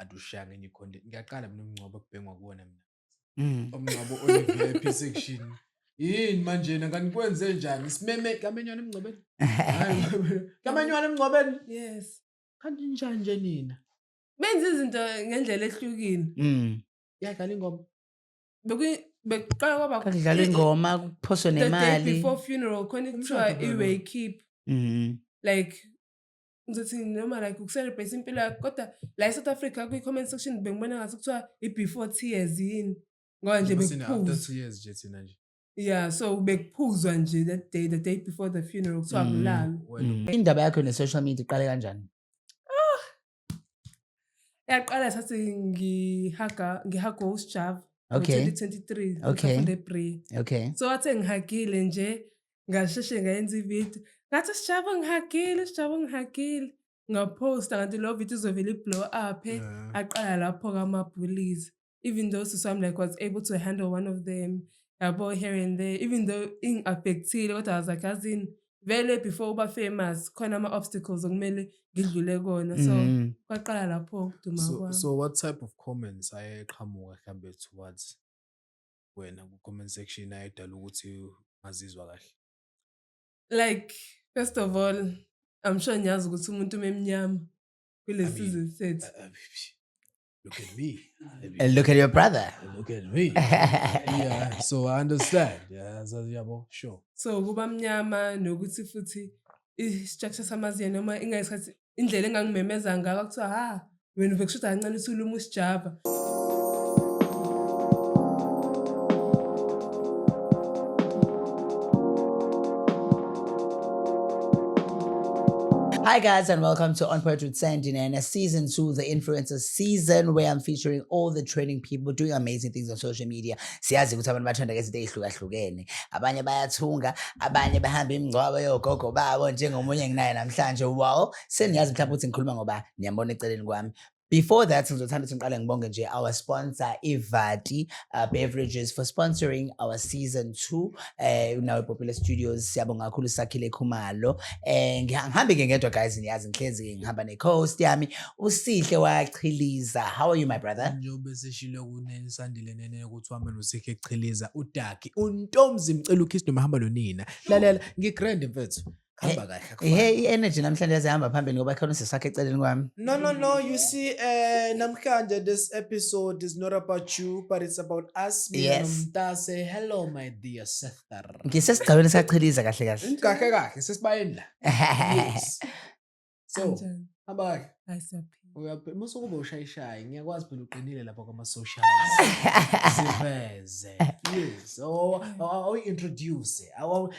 adushaya enye content ngiyaqala mina umngcwabo kubhengwa kuwona mina Mm. umngcwabo one VIP section yini manje nganikwenze njani simeme kamenywana emngcwabeni kamenywana emngcwabeni Yes. kanti njani nje nina Benza izinto ngendlela ehlukile. yadlala ingoma Bekuqala kwaba Kakudlala ingoma kuphoswe the day nemali. before funeral khona kuthiwa iway keep like ngizothi noma like ukucelebrate impilo yakho kodwa la eSouth Africa kwi-comment section bengibona ngathi kuthiwa i-before tears yini ngoba nje after bekuphuza 2 years nje thina nje yeah so bekuphuzwa nje the day before the funeral kuthiwa akulalwa Indaba yakho ne-social media iqale kanjani? yaqala sathi ngihaga uSjava Okay. 2023 Okay. ngifunda eBree Okay. so wathi ngihagile nje ngasheshe ngayenza ivideo ngathi Sijaba ngihagile ngaposta kanti lo video izovela iblow up aqala lapho kama-bullies even though I'm like was able to handle one of them yabo here and there even though ing-affectile kodwa I was like azini vele before uba famous khona ama-obstacles okumele ngidlule kona so kwaqala lapho ukuduma kwami so what type of comments ayeqhamuka mhlambe towards wena ku-comment section ayedala ukuthi ngazizwa kahle like first of all I'm sure ngiyazi ukuthi umuntu memnyama kule season sethu look at me And look at your brother. look at me yeah so I understand yeah yabo sure so kuba mnyama nokuthi futhi i-structure samaziya noma ingayisikhathi indlela engangimemeza ngako kuthiwa wena ubekushuda kancane usuluma uSjava Hi guys and welcome to On Point with Sandy Nana Season 2, the influencer season where I'm featuring all the training people doing amazing things on social media. Siyazi ukuthi abantu bathanda izinto ezihlukahlukene. Abanye bayathunga, abanye bahamba imingcwabo yogogo babo njengomunye nginaye namhlanje. Wow, seniyazi mhlawumbe ukuthi ngikhuluma ngoba niyambona eceleni kwami. Before that, ngizothanda ukuthi ngiqale ngibonge nje our sponsor Ivati Beverages for sponsoring our season 2 now Popular Studios. Siyabonga kakhulu Sakhile Khumalo. Ngihambe ke ngedwa guys niyazi ngihlezi ngihamba ne-host yami uSihle wachiliza. How are you my brother? njobe seshilo kunelisandile nene ukuthi wami noSihle echiliza udaki untomzi mcela ukhiss noma hamba nonina lalela ngigrand mfethu hamba kahle Hey energy namhlanje yazihamba phambili ngoba khona sesakhe eceleni kwami. No. You see, namhlanje this episode is not about you, but it's about us. Yes. Say hello, my dear sister. Ngisesigabeni sachiliza kahle kahle. Kahle, sesibayeni la. Yes. So, Kanjani? hamba kahle. Ayisaphila. Musukuba ushayishayi, ngiyakwazi phela uqinile lapha kwama-socials. Siveze. Yes. Introduce.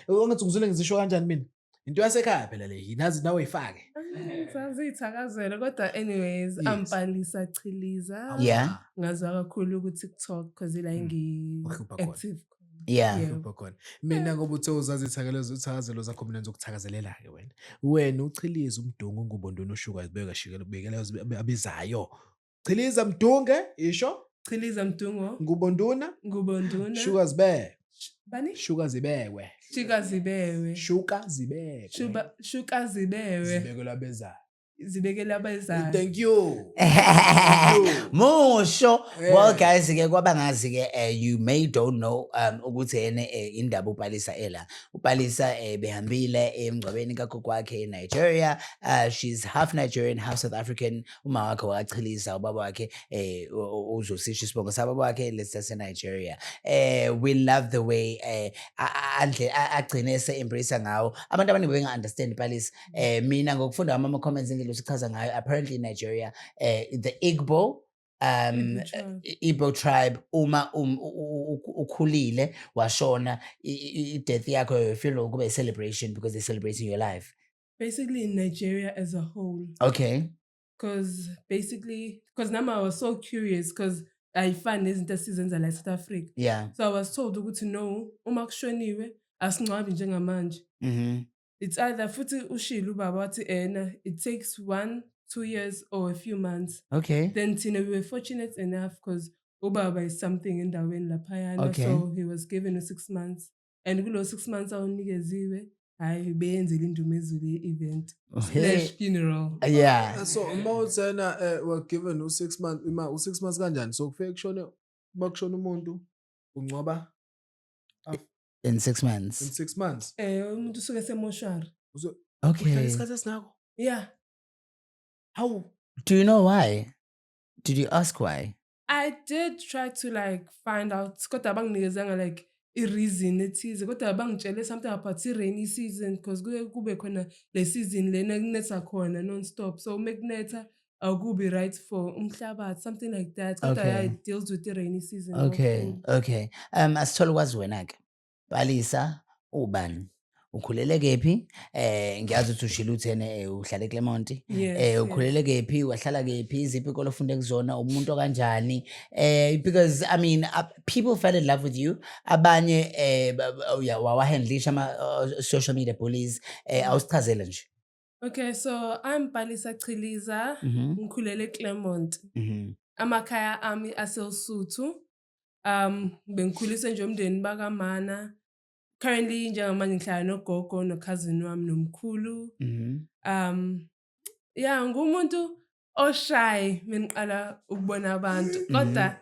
Ungathi ngizule ngizisho kanjani mina? Into yasekhaya phela le, yinazi nawe ifake. Sazithakazela kodwa anyways Yes. ampalisa chiliza Yeah. ngazwa kakhulu ku-TikTok because ila Uhlupha khona. active Yeah. Uhlupha khona. Mina ngoba uthe uzazi ithakazelo zakho mina ngizokuthakazelela ke wena. Wena uchiliza umdungu ngubondona ushuka ibeka shikela ubekela abizayo. Chiliza mdunge isho Chiliza Mdungo ngubondona ngubonduna shuka zibe. bani Shuka zibekwe. shuka zibewe Shuka zibekwe. shuka zibewe Zibekelwa abezayo. zibekela abazayo Thank you. Musho. Yeah. Well guys ke kwabangazi ke you may don't know ukuthi ene indaba uPalisa ela. uPalisa behambile emgcwabeni kagogo wakhe eNigeria. She's half Nigerian, half South African. Uma wakhe wachiliza ubaba wakhe uzosisho isibongo sababa wakhe lesi Nigeria. We love the way agcine se embrace ngawo. Abantu abaningi benga understand Palisa. Mina ngokufunda ama comments ngilosichaza ngayo apparently in Nigeria the Igbo Igbo tribe uma ukhulile washona death yakho feel ukuba a celebration because they're celebrating your life. basically in Nigeria as a whole Okay. because now I was so curious because I find izinto esizenza la South Africa Yeah. so I was told ukuthi no uma kushoniwe asingcwabi njengamanje it's either futhi ushilo ubaba wathi it takes 1-2 years or a few months. Okay. Then we were fortunate enough because ubaba is something endaweni laphayana Okay. so he was given 6 months and kulo 6 months awunikeziwe hayi beyenzele indumezulu ye-event Hey. / funeral. Yeah. So uma uthena were given u6 months u6 months kanjani so kufike kushone bakushona umuntu ungcwaba In 6 in months. 6 months Umuntu usuke esemoshwari. uhlala Okay. isikhathi esinako Yeah. how Do you know why? Did you ask why? I did try to like find out kodwa banginikezanga like i-reason ethize kodwa bangitshele something about i-rainy season because kube khona le season lena kunetha khona non-stop so mekunetha akubi right for umhlabathi something like that kodwa Okay. yeah, it deals with the rainy season Okay. kakhulu. Okay. Asithola ukwazi wena ke. Balisa ubani? Ukhulele kephi? Ngiyazi ukuthi ushilo uthene uhlala eClermont. Yes, Ukhulele kephi? Wahlala kephi? Iziphi ikolo ofunde kuzona? Umuntu kanjani? Because I mean people fell in love with you. Abanye wawahandlisha ama social media bullies. Awusichazele nje. Okay, so I'm Balisa Chiliza, Mhm. ngikhulele eClermont. Mhm. Amakhaya ami aseLesotho. Bengikhuliswe nje umndeni bakamana. Currently njengamanje ngihlala nogogo no-cousin wami nomkhulu. Mhm. Yeah, ngumuntu oshy meniqala ukubona abantu. Kodwa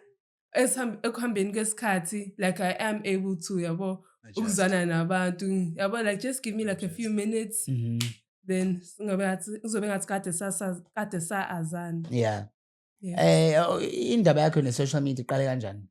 ekuhambeni kwesikhathi like I am able to yabo Adjust. ukuzwana nabantu. Yabo like just give me like a few minutes Mhm. then kuzobe ngathi kade saazana. Yeah. Yeah. Indaba yakho ne-social media iqale kanjani?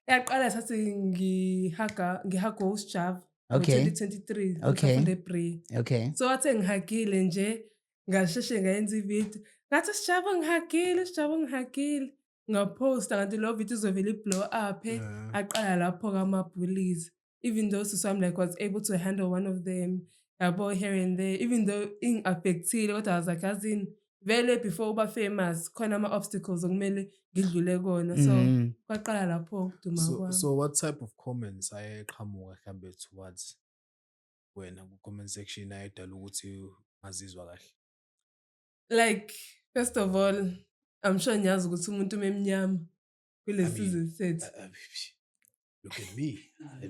Yaqala sathi ngihaga uSjava Okay. ngo-2023 Okay. ngifunda eBree. Okay. So wathi ngihagile nje ngasheshe ngayenza ivideo ngathi Sijaba ngihagile ngaposta kanti lo video izovela i-blow up aqala lapho kama-bullies even though sis wami like was able to handle one of them yabo here and there even though ing-affectile kodwa I was like yazini vele before uba famous khona ama-obstacles okumele ngidlule kona so Mhm. kwaqala lapho ukuduma kwami. so what type of comments ayeqhamuka mhlambe towards wena ku-comment section ayedala ukuthi ngazizwa kahle Like, first of all, I'm sure ngiyazi ukuthi umuntu memnyama kule I mean, season sethu. look at me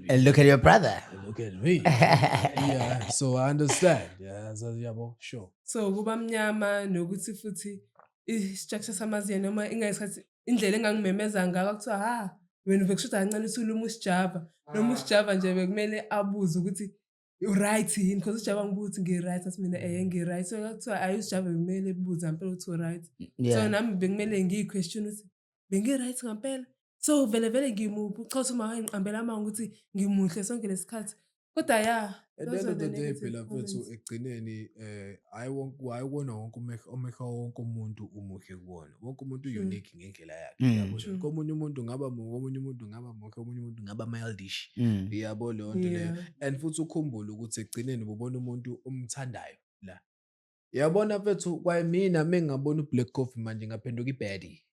And look at your brother. look at me yeah so I understand yeah so yabo sure So kuba mnyama nokuthi futhi i-structure samazinga noma ingayisikhathi indlela engangimemeza ngayo kuthiwa wena bekushuda kancane usuluma uSjava noma uSjava nje bekumele abuze ukuthi u-right yini because uSjava ngibuza ukuthi ngi-right athi mina ngi-right so kuthiwa ayi uSjava bekumele ebuze ngempela ukuthi u-right. So Yeah. nami bekumele ngiyi-question ukuthi bengi-right ngempela so vele ngimuphi uchaza uma ngiqambela amanga ukuthi ngimuhle sonke lesikhathi kodwa yeah at the those end are of the the day negative phela mfethu comments. ekugcineni ayikona wonke omehla wonke umuntu umuhle kuwona wonke umuntu True. unique ngendlela yakhe Mm. yabo True. komunye umuntu ngaba muhle komunye umuntu ngaba muhle komunye umuntu ngaba mildish Mm. yabo leyo nto leyo Yeah. and futhi ukhumbule ukuthi ekugcineni ubona umuntu omthandayo la yabona mfethu kwaye mina mengingabona uBlack Coffee manje ngaphenduka ibadi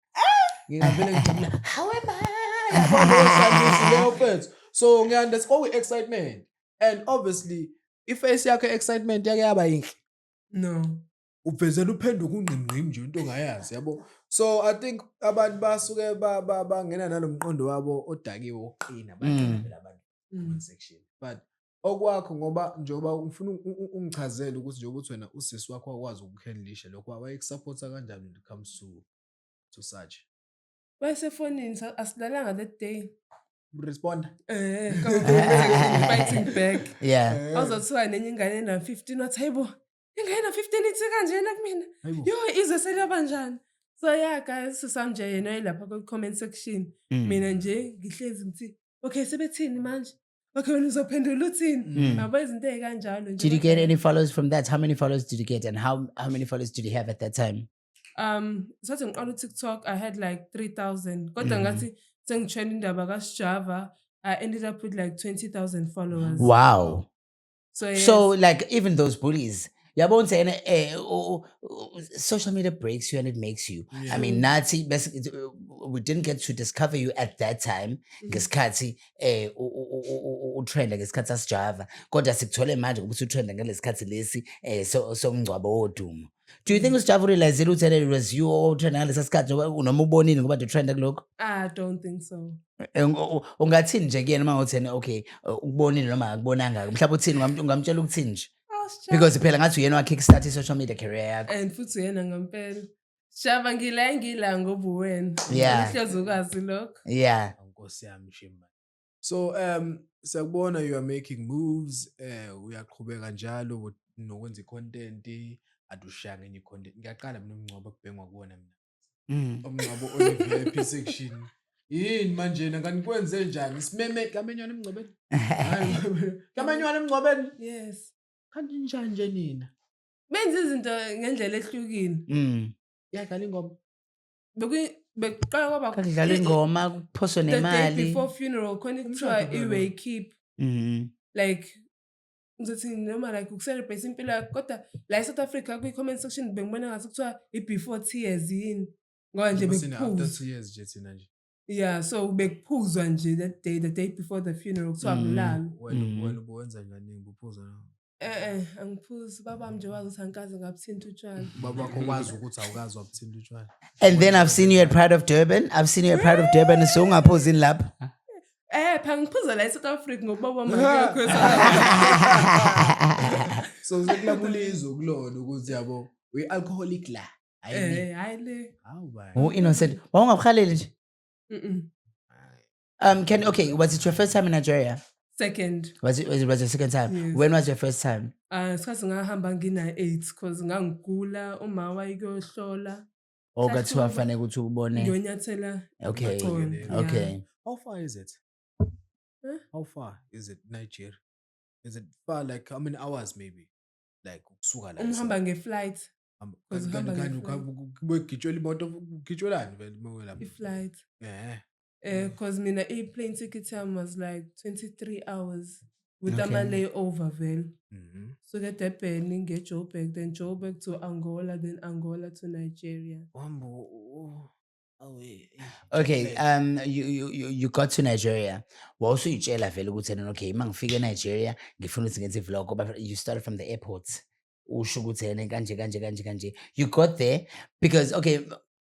ngingavele ngijabula how am I yabo leyo service leyo mfethu so ngiyandeskowe excitement and obviously iface yakhe excitement yake yaba yinhle No. uvezela uphenduka ungqingqi nje into ongayazi yabo so I think abantu basuke bangena nalomqondo wabo odakiwe oqina baqina phela abantu comment section but okwakho ngoba njengoba ufuna ungichazele ukuthi njengoba uthi wena usisi wakho akwazi ukukhandlisha lokho awayekusupporta kanjani when it comes to such Basefonini asilalanga that day. respond Fighting back. Yeah. Awuzothiwa nenye ingane ena-15 wathi hayibo ingane ena-15 ithi kanjena kumina Hayibo. yo ize seliyaba njani so yeah guys sisami nje yena oyelapha kwi-comment section mina nje ngihlezi ngithi okay sebethini manje okay wena uzophendula uthini yabo izinto ey'kanjalo nje Did you get any followers from that? How many followers did you get, and how many followers did you have at that time? sathi ngiqala uTikTok I had like 3,000 kodwa ngathi sengitshela indaba kaSjava I ended up with like 20,000 followers. Wow. So yes. So, like, even those bullies, Yabona ukuthi social media breaks you and it makes you. I Yeah. mean, nathi we didn't get to discover you at that time ngesikhathi utrenda ngesikhathi sasijava kodwa sikuthole manje ukuthi utrenda ngalesikhathi lesi somngcwabo wodumo. Do you think usijava urealizile ukuthi it was you otrenda ngalesa sikhathi noma ubonile ngoba utrenda kulokho? I don't think so. Ungathini nje kuyena uma uthena okay ukubonile noma akubonanga mhlawumbe uthini ungamtshela ukuthini nje? Because phela ngathi uyena wa-kickstart i-social media career yakho. And futhi uyena ngempela. Shaba ngila ngoba uwena. Yeah. Uhlezi ukwazi lokho. Yeah. Nkosi yami Shimba. So siyakubona you are making moves uyaqhubeka njalo nokwenza i-content adushanga enye i-content. Ngiyaqala mina umngcwabo kubhengwa kuwona mina. Umngcwabo one-VIP section. Yini manje nganikwenze njani? Simeme kamenywana emngcwabeni? Hayi. Kamenywana emngcwabeni? Yes. Kanti njani nje nina? Benza izinto ngendlela ehlukile. Yadlala ingoma. Bekuqala kwaba Kakudlala ingoma kuphoswe the day nemali. before funeral khona kuthiwa iway keep like ngizothi noma like ukucelebrate impilo yakho kodwa la eSouth Africa kwi-comment section bengibona ngathi kuthiwa i-before tears yini ngoba nje After bekuphuzwa 2 years nje thina nje. yeah so bekuphuzwa nje the day before the funeral kuthiwa kulala Wena ubuwenza njani ngiphuza na? angiphuzi babami nje wazi ukuthi angikaze ngabuthinta utshwala Babakho kwazi ukuthi awukazi wabuthinta utshwala. And then I've seen you at Pride of Durban. So ungaphuzi lapha. Phela ngiphuza la eSouth Africa ngoba baba makekho So sekulabulizwe kulona ukuthi yabo uyi-alcoholic la. hayi le Hawu bayi. Oh innocent. Wawungabukhaleli nje? Mm-mm. Okay, was it your first time in Nigeria? Second Was it your second time? Yes. When was your first time? isikhathi ngahamba ngina-8 cause ngangigula uma wayekuyohlola Okathiwa fanele ukuthi ubone. ngiyonyathela Okay. Ugacone, yeah. Okay. How far is it? Huh? How far is it Nigeria? Is it far like how many hours maybe? Like ukusuka la. Umhamba ngeflight Cause uhamba Kanti ngeflight. begitshela imoto ugitshwelani vele uma lapha? iflight Eh. cause mina i-plane ticket time was like 23 hours with Okay. ama-layover vele Mhm. so eDurban nge-Joburg then Joburg to Angola then Angola to Nigeria Wambo awe. Okay, you got to Nigeria. Wawusuyitshela vele ukuthi yena okay, mangifika eNigeria, ngifuna ukuthi ngenze vlog ngoba you started from the airport. Usho ukuthi yena kanje. You got there because okay,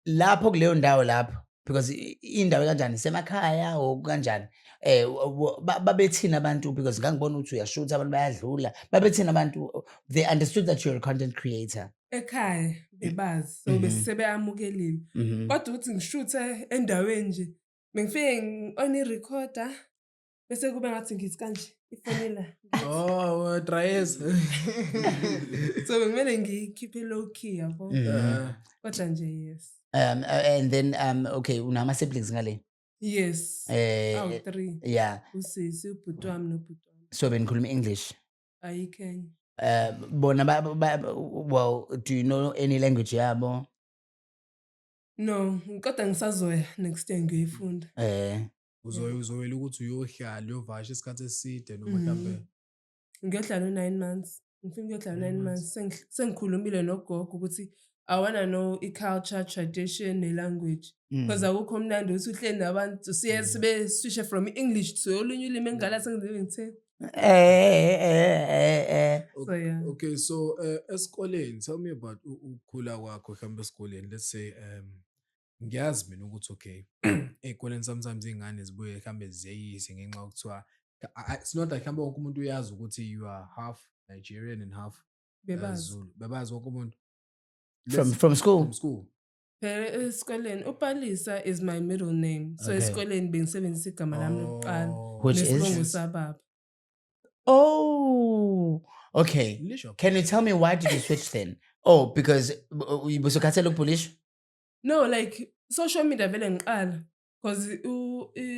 lapho kuleyo ndawo lapho because indawo kanjani semakhaya o kanjani babethina abantu because ngangibona ukuthi uyashutha abantu bayadlula babethina abantu they understood that you're a content creator. ekhaya bebazi so Mhm. besebeyamukelile kodwa ukuthi ngishuthe endaweni nje bengifike on i-recorder bese kube ngathi ngithi kanje ifoni la Oh, tries. so bekumele ngiyikhiphe low key yabo kodwa nje yes And then okay, unama siblings ngale. yes Eh 3 yeah, usisi ubhuti wami nobhuti wami so benikhuluma English. ayikenya Bona well, do you know any language yabo? no kodwa ngisazoya next year ngiyoyifunda Uzoyela ukuthi uyohlala uyovasha isikhathi eside noma Mhm. mhlambe. ngiyohlala 9 months ngifuna ukuyohlala 9 months sengikhulumile nogogo ukuthi I wanna know i-culture, tradition, ne-language. Because akukho mnandi ukuthi uhleli nabantu sibe switch from English to olunye ulimi engingalazi engizobe ngithini. So yeah. Okay, so esikoleni tell me about ukukhula kwakho mhlawumbe esikoleni. Let's say ngiyazi mina ukuthi okay ey'koleni sometimes iy'ngane zibuye mhlawumbe ziyeyise ngenxa yokuthiwa it's not like mhlawumbe wonke umuntu uyazi ukuthi you are half Nigerian and half Bebazi. Zulu. Bebazi wonke umuntu. From school. From school. Phela esikoleni uPalisa is my middle name. So Okay. esikoleni bengisebenzisa igama lami lokuqala Which is? nesibongo sababa. Oh, okay. Lisho. Can you tell me why did you switch then? Oh, because ubusukhathela ukupulisha? No, like social media vele ngiqala because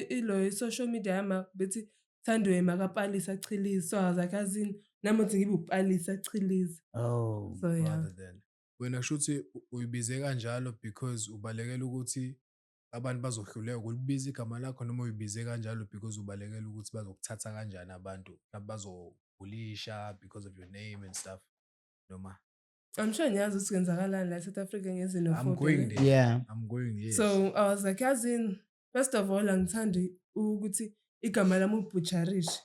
ilo social media yama bethi Thandwe makaPalisa Chilizi. So I was like azini nami uthi ngibe uPalisa Chilizi. Oh. So yeah. Rather than wena shuthi uyibize kanjalo because ubalekela ukuthi abantu bazohluleka ukulibiza igama lakho noma uyibize kanjalo because ubalekela ukuthi bazokuthatha kanjani abantu bazobulisha because of your name and stuff. noma I'm sure niyazi ukuthi kwenzakalani la South Africa I'm ngezinophobia. going there. Yeah. I'm going, yes. So I was like, yazini, first of all, angithandi ukuthi igama lami ubutcharish.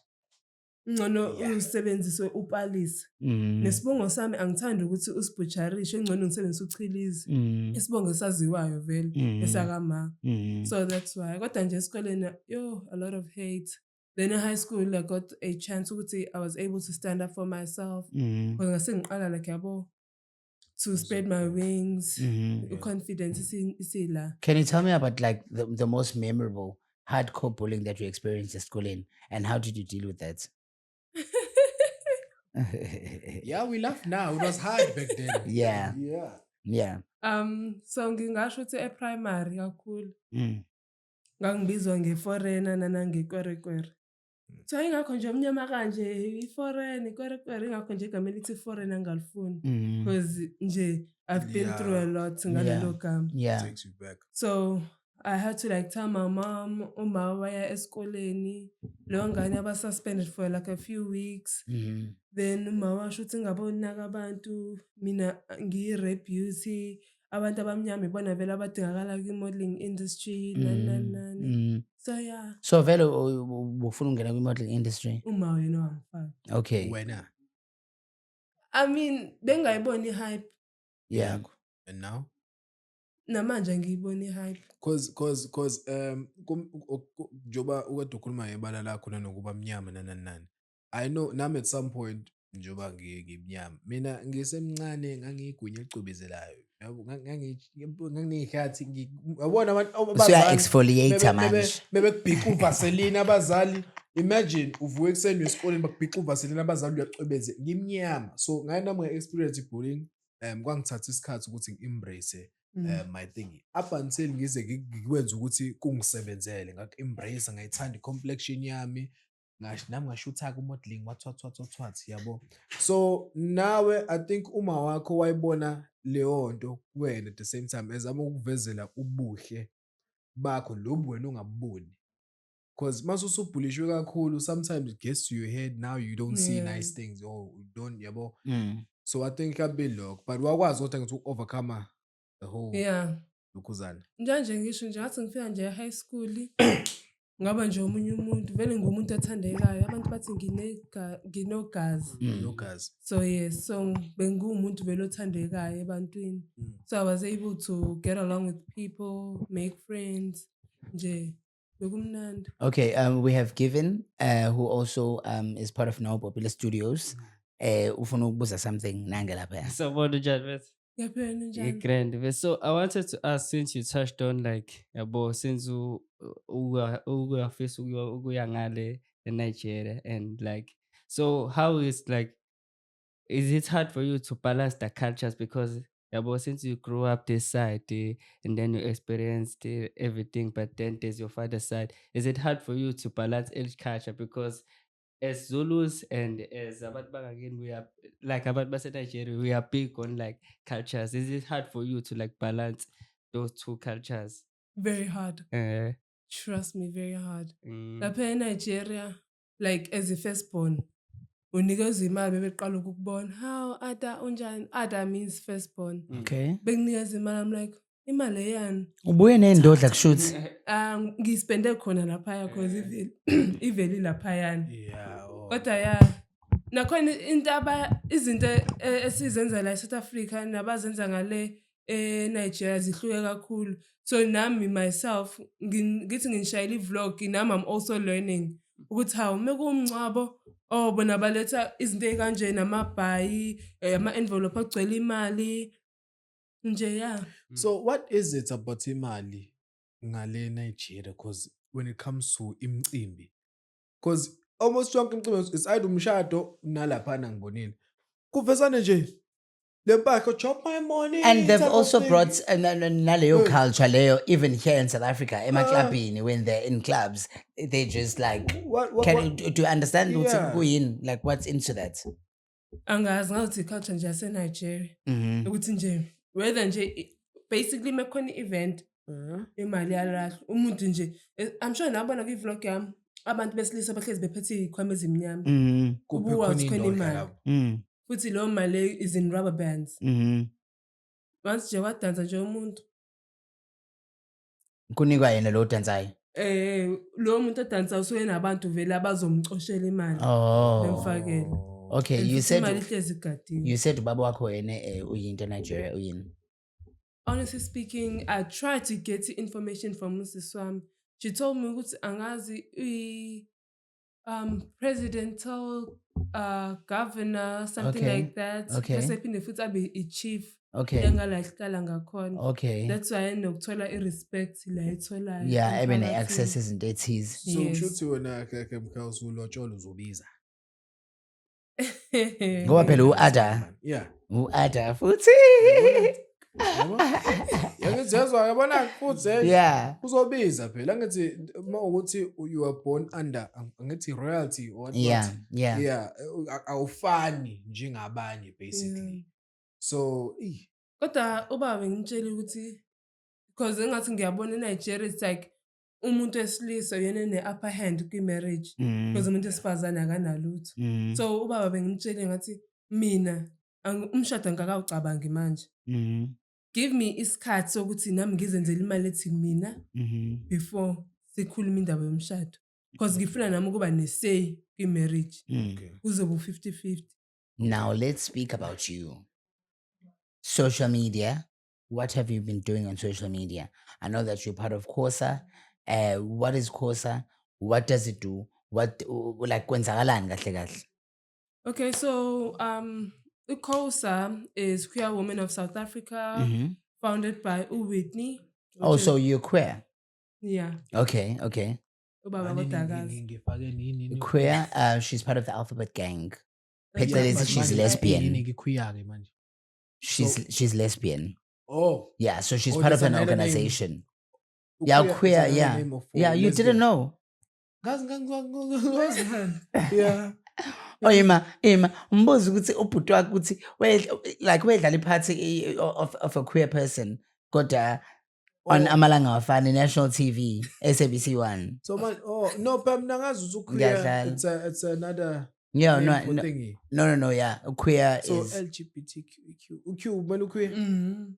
Ngcono Yeah. usebenziswe upalisa. Nesibongo sami angithandi ukuthi usibutcharish, engcono ngisebenzise uchilizi. Isibongo saziwayo vele esakama. So that's why. Kodwa nje esikoleni, a lot of hate. Then in high school, I got a chance ukuthi I was able to stand up for myself. Because ngasengiqala like yabo to spread my wings. Confidence isila. Can you tell me about like the most memorable hardcore bullying that you experienced at school and how did you deal with that? Yeah, we laugh now. It was hard back then. Yeah. Yeah. Yeah. So ngingasho ukuthi e-primary kakhulu ngangibizwa nge-foreigner nanangekwerekwere. So ingakho nje omnyama kanje i-foreign ikwerekwere ingakho nje igama elithi foreigner ngalifuni because nje I've been through a lot ngalelo gama. Yeah. Takes you back. So I had to like tell my mom uma waya esikoleni leyo ngane aba suspended for like a few weeks. Then uma washo ukuthi ngabonaka abantu mina ngiyi-rap beauty abantu abamnyama ibona vele abadingakala kwi-modeling industry nani. So yeah. So vele ufuna ungena kwi-modeling industry? Uma wena wangifaka. Okay. Wena. I mean bengayibona i-hype Yeah. And now? namanje ngiyibona i-hype. Cause njoba ukade ukhuluma ngebala lakho nanokuba mnyama nani. I know nami at some point njoba ngimnyama. Mina ngisemncane ngangiyigunya elicubizelayo. Yabo ngangineyikhathi yabona abantu So you exfoliator manje. bebekubhica uvaseline abazali. Imagine uvuke ekuseni esikoleni bakubhica uvaseline abazali uyacwebeze ngimnyama. So ngaye nami nge-experience bullying kwangithatha isikhathi ukuthi ngi-embrace my thing up until ngize ngikwenza ukuthi kungisebenzele ngak-embrace ngayithanda i-complexion yami nami ngashutha ku-modeling what yabo. So nawe I think uma wakho wayibona leyo nto kuwena at the same time ezama ukukuvezela ubuhle bakho lobu wena ungabuboni because mase usubhulishwe kakhulu sometimes it gets to your head now you don't see nice things or you don't yabo. So I think kabe lokho but wakwazi ukuthi ngithi overcome the whole lokhuzana. Njanje ngisho nje ngathi ngifika nje e-high school ngaba nje omunye umuntu vele ngumuntu othandekayo abantu bathi nginogazi. Nogazi. So yes, so bengumuntu vele othandekayo ebantwini. So I was able to get along with people, make friends nje bekumnandi. Okay, we have Given, who also is part of Now Popular Studios. Ufuna ukubuza something nange lapha. So what did you Yaphela njani? grand. So I wanted to ask, since you touched on like about since face ngale in Nigeria and like so how is like is it hard for you to balance the cultures because since you grew up this side and then you experienced everything but then there's your father's side, is it hard for you to balance each culture because as Zulus and as Abantu again, we are like Abantu Nigeria, we are big on like cultures. Is it hard for you to like balance those two cultures? Very hard. Trust me, very hard. Mm. Lapha eNigeria, like as a firstborn, unikezwe imali bebeqala ukukubona. How Ada unjani? Ada means firstborn. Okay. Benginikeza imali, I'm like, imali eyani? Ubuye nendodla kushuthi. Ngispende khona lapha because iveli lapha yani. Yeah. Kodwa nakhona izinto esizenza la eSouth Africa nabazenza ngale eNigeria zihluke kakhulu. So nami myself ngithi ngishayela ivlog nami I'm also learning ukuthi how mekumncwabo bona baletha izinto ezikanje namabhayi ama-envelope agcwele imali nje So what is it about imali ngale Nigeria because when it comes to imicimbi because almost yonke imicimbi is either umshado nalapha ngibonile kuvesana nje lempahla chop my money And they've type of also thing. brought naleyo culture leyo even here in South Africa, emaklabini when they're in clubs, they just like what do you understand what's Yeah. going like what's into that? angazi ngathi culture nje yaseNigeria ukuthi nje whether nje basically mekhona event imali yalahlwa umuntu nje I'm sure nabona kwi-vlog yami abantu besilisa bahlezi bephethe ikhwama ezimnyama Kuphe ubuwazi khona khona indoda imali lapho. futhi leyo mali is in rubber bands. Mhm. Once nje wadansa nje umuntu Kunikwa yena lo dansayo. lo muntu odansa usuke nabantu vele abazomcoshela imali Oh. bemfakele. Okay, And you futhi said imali ihlezi igadiwe. you said ubaba wakho yena uyinto Nigeria uyini. Honestly speaking, I tried to get information from Mrs. Swam. She told me ukuthi angazi presidential governor, something Okay, like that. okay. Bese phinde futhi abe i-chief Okay. engala ihlala ngakhona. Okay. That's why enokuthola i-respect la itholayo. Yeah, ebe emphakathini. ne-access izinto ethize. So Yes. kushuthi wena ke Mkhawusi ulotsholwa uzobiza. Ngoba phela u-Ada. Yeah. U-Ada futhi. Yangithi yazwa yabona futhi Yeah. uzobiza phela angithi mawukuthi you were born under angithi royalty or what. Yeah, yeah. Yeah, awufani njengabanye basically. Yeah. So, Kodwa ubaba ngimtshela ukuthi because engathi ngiyabona eNigeria it's like umuntu wesilisa uyena ne-upper hand kwi-marriage because umuntu wesifazane akanalutho. Mhm. So ubaba bengimtshele ngathi mina umshado ngakawucabangi manje. Mhm. Give me isikhathi sokuthi nami ngizenzele imali ethi mina Mhm. before sikhuluma indaba yomshado. Because ngifuna nami ukuba ne-say kwi-marriage. okay. Kuzoba 50-50. Now let's speak about you. Social media. What have you been doing on social media? I know that you're part of Khosa. What is Khosa? What does it do? What like kwenzakalani kahle kahle? Okay, so Khosa is Queer Women of South Africa, Mhm. founded by Whitney. Oh, so you're queer. Yeah, Okay, okay. ubaba kodakazi. Ngifake nini? Queer, she's part of the Alphabet Gang. Yeah, Phecelezi but she's manje- lesbian. Ngikhuya-ke manje. She's lesbian. Oh. Yeah, so she's Oh, part of there's an another name. organization. Yeah, Ukhuya is queer, another yeah. name of Yeah, you lesbian. didn't know. Yeah. Oh, Ima, umbuzo ukuthi ubhuti wakho ukuthi wedlala iphathi of a queer person kodwa on Oh. amalanga wafani national TV SABC1. So man, no, but mina ngazi ukuthi Ngiyadlala. it's another Yeah, name for no, thingy. no, yeah. Queer So is LGBTQ, kumele ukhuye. Mhm.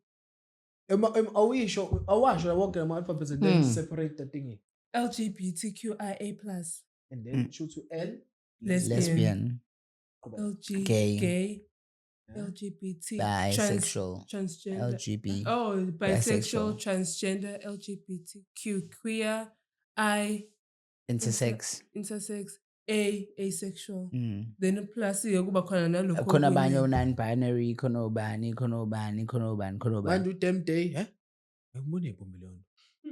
Awasho la wonke ama alphabets and then separate the thingy. LGBTQIA+. And then shoot to L. lesbian, LG, Gay. gay, Yeah. LGBT, bisexual, transgender. LGB. Oh, bisexual, Bisexual. transgender, LGBTQ, queer, I, Intersex. intersex, A, asexual. Mm. Then plus kuba khona nalokho. Khona abanye okunye. non-binary, khona ubani. Bantu damn day, ngibone iphumelelo.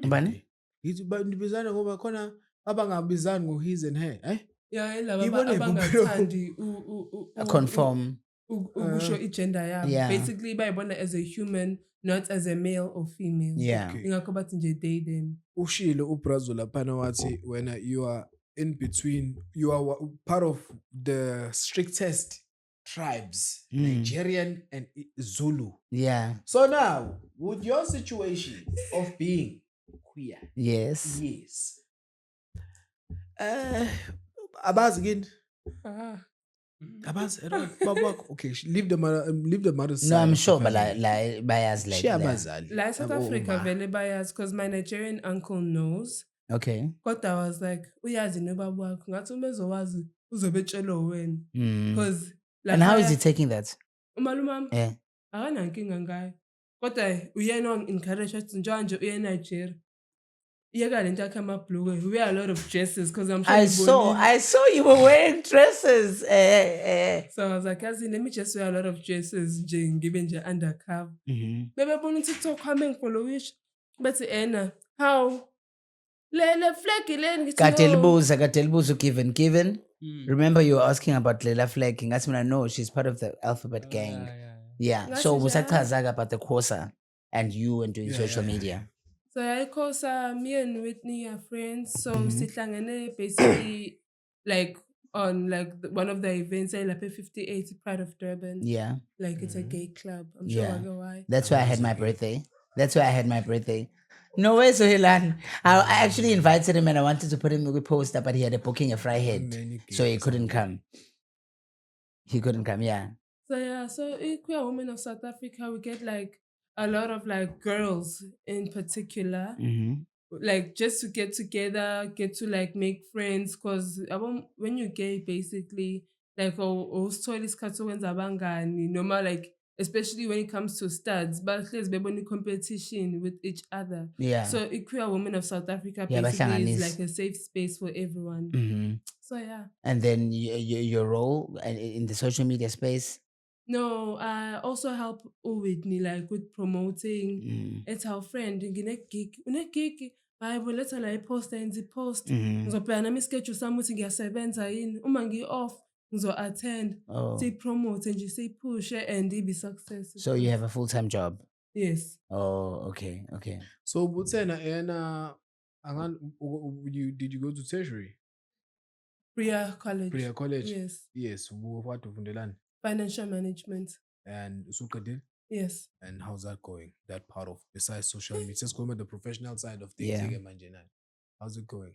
Ubani? Yithi bandibizana ngoba khona abangabizani ngo his and her, Yeah, ilaba Ngibone abangathandi Conform. ukusho igender yabo. Yeah. Basically bayibona as a human, not as a male or female. Yeah. Okay. Ingakho bathi nje they them. Ushilo uBrazil laphana wathi when you are in between, you are part of the strictest tribes, Nigerian and Zulu. Yeah. So now, with your situation of being queer, Yes. yes. Abazi kini? Abazi babakho. Okay, leave the mother side. No, I'm sure, but like bias like Share that. abazali. Like South Abo Africa ma. vele bias because my Nigerian uncle knows. Okay. Kodwa I was like, uyazi nobaba wakho. Ngathi uma ezowazi uzobetshela wena. Mm. Because And how is he taking that? umalume wami Yeah. akanankinga ngayo. Kodwa uyena encourage ukuthi njanje uye Nigeria. Yeka lento yakhe amabhluku. We wear a lot of dresses because I'm sure I ngibonile. saw you were wearing dresses. So I was like, yazi let me just wear a lot of dresses nje ngibe nje undercover. Bebebona uTikTok wami engfollowisha. Bethi ena, how? Le flag leni ngithi. Kade "Oh." libuzo given. Remember you were asking about Lela Flag. Ngathi mina no, she's part of the Alphabet Gang. Yeah. Ngathi So nje, usachazaga about the Khosa and you and doing Yeah, social yeah, media. So Khosa, me and Whitney are friends. So sihlangene basically like on like one of the events, like 58 Pride of Durban. Yeah. Like it's a gay club. I'm sure Yeah. I know why. That's where I had my birthday. No way, Sohilan. I actually invited him and I wanted to put him with poster, but he had a booking a Fryhead. So he couldn't come. Yeah. So yeah, so queer women of South Africa, we get like a lot of like girls in particular, Mhm. like just to get together, get to like make friends. Cause when you're gay, basically, like usithola isikhathi sokwenza abangani, noma like especially when it comes to studs, but there's beboni competition with each other. Yeah. So queer women of South Africa Yeah, basically is bahlanganisa. like a safe space for everyone. Mhm. So yeah. And then your role in the social media space? No, I also help Whitney like with promoting. Mm. It's our friend. Une-gig. Hayibo letha la i-poster yenza i-post. Mhm. Ngizobheka nami ischedule sami ukuthi ngiyasebenza yini. Uma ngi-off ngizo-attend. Oh. Siyipromote nje siyiphushe and ibe success. So you have a full-time job? Yes. Oh, okay, okay. So Butsena did you go to tertiary? Priya College. Priya College? Yes. Yes. What ufundelani? Financial management. And usuqedile? Yes. And how's that going? That part of besides social media, just going with the professional side of things. Yeah. Manje na. How's it going?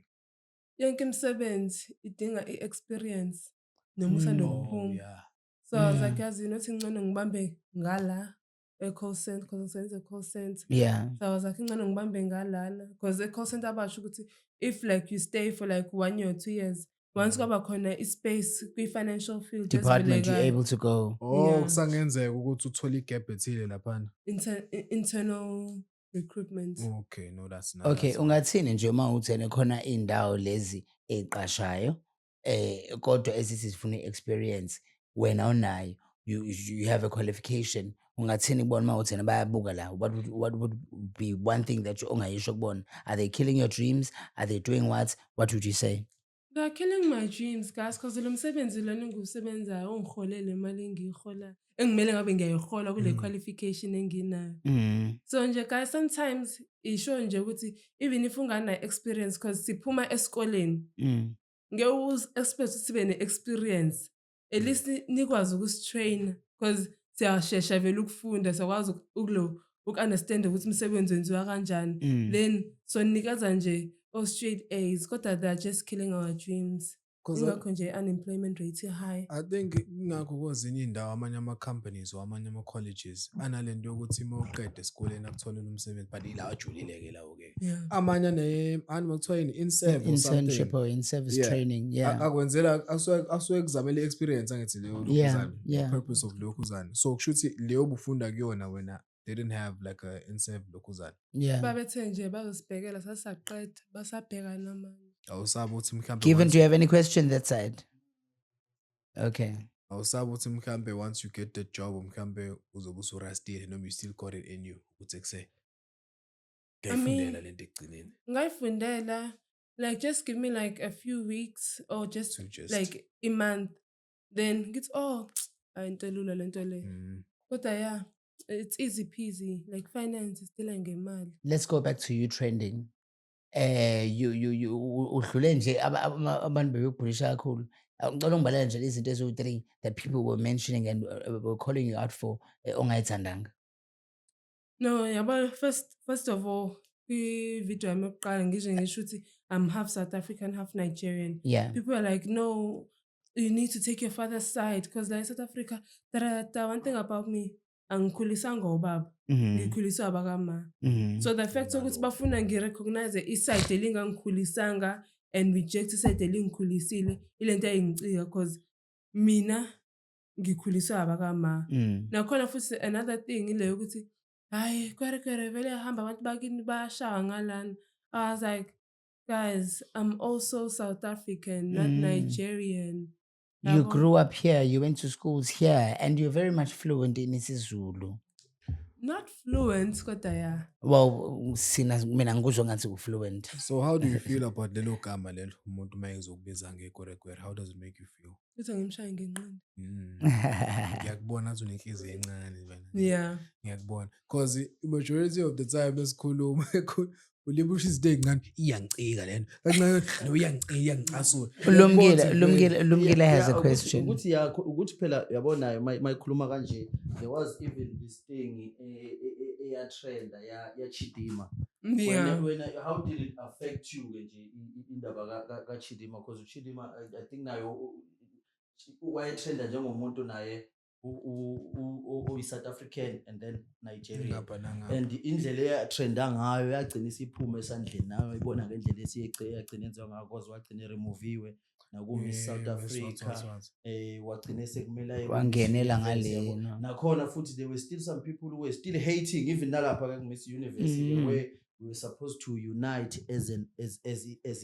Yonke imisebenzi idinga i-experience noma usanda Mm. Oh ukuphuma. yeah. So I was Mm. like, yazi nothi ngcono ngibambe ngala e-call center because ngisebenza e-call center. Yeah. So I was like, ngcono ngibambe ngalana because e-call center abasho ukuthi if like you stay for like 1 year or 2 years, once kwaba khona i-space kwi-financial field Department, you're esivulekayo, able to go. Oh, Yeah. kusangenzeka ukuthi uthole igap ethile laphana. internal recruitment. Okay, no, that's not. Okay, that's ungathini nje uma uthene khona indawo lezi eziqashayo kodwa ezithi zifuna experience wena unayo you have a qualification ungathini kubona uma uthene bayabuka la what would be one thing that ongayisho kubona? Are they killing your dreams? Are they doing what would you say? They're killing my dreams, guys, because lo msebenzi lona engiwusebenzayo ungiholele imali engiyihola engimele ngabe ngiyayihola kule qualification enginayo. Mm. So nje guys, sometimes isho nje ukuthi even if ungana experience because siphuma esikoleni Mm. ngeke expect ukuthi sibe ne-experience, at least nikwazi ukusitrain because siyashesha vele ukufunda, siyakwazi uku-understand ukuthi umsebenzi wenziwa kanjani. Mm. Then so nikeza nje straight A's kodwa they are just killing our dreams. 'Cause Ingakho nje unemployment rate high. I think ingakho kwezinye indawo amanye ama-companies or amanye ama-colleges analento yokuthi uma uqeda esikoleni akutholele umsebenzi but ila ajulile-ke lawo-ke. Yeah. Amanye ani makuthiwa yini in-serve or Internship something. or in-service Yeah. training, yeah. Akwenzela asuke kuzamela i-experience angithi leyo Yeah, lokhuzana. yeah. Purpose of lokhuzana. So kusho ukuthi leyo bufunda kuyona wena they didn't have like a in-serve lokhuzana. Yeah. Babethe nje bazosibhekela sasaqeda basabheka namanye. Awusabi ukuthi mhlambe Given, once- do you have any question that side? Okay. awusabi ukuthi mhlambe once you get the job mhlambe uzobe usurastile noma you still got it in you ukuthi kuse ngiyayifundela lento ekugcineni. Ngayifundela, like just give me like a few weeks or just To just- like a month, then get ayintelula lento le. Mm. Kodwa yeah, it's easy peasy, like finance is still ngemali. Let's go back to you trending. You udlule nje abantu bebebhulisha kakhulu. Ngicela ungibalele nje izinto eziwu-3 that people were mentioning and were calling you out for ongayithandanga. No, yabo first of all, kwi-video yami yokuqala ngisho ukuthi I'm half South African, half Nigerian. Yeah. People are like, no, you need to take your father's side because like South Africa, one thing about me, angikhulisanga ubaba, Mhm. ngikhuliswa abakama. Mhm. So the fact ukuthi bafuna ngirecognize iside elingangikhulisanga and reject iside elingikhulisile, ilento eyingicika because mina ngikhuliswa abakama. Mm. Nakhona futhi another thing ile ukuthi hayi kwere vele hamba abantu bakini bayashawa ngalana. I was like, guys, I'm also South African, not Mm. Nigerian. You Yabo? grew up here, you went to schools here, and you're very much fluent in isiZulu. Not fluent, kodwa yeah. Well, mina ngikusho ngathi u-fluent. So how do you feel about lelo gama lelo umuntu uma ezokubiza ngekwerekwere? How does it make you feel? Kuthi ngimshaye ngenqindi. Ngiyakubona athi unenhliziyo encane wena. Yeah. Ngiyakubona because majority of the time esikhuluma ulibusha izinto ey'ncane iyangicika lento kancane iyangicasula. Lumkile has a ukuthi- question. ukuthi phela yabonayo mayikhuluma kanje there was even this thing eyatrenda yachidima. Yeah. How did it affect you ke nje indaba kachidima because uchidima I think nayo wayetrenda njengomuntu naye uyi-South African and then Nigerian. Ngapha nangapha. And indlela eyatrenda ngayo yagcina isiphuma esandleni nayo ibona ngendlela yagcina yenziwa ngayo cause wagcina removiwe nakuMiss South Africa wagcina sekumele aye Wangenela ku-Miss Universe, ngale, yabo. no. Nakhona futhi there were still some people who were still hating even nalapha ke Miss Universe where we were supposed to unite as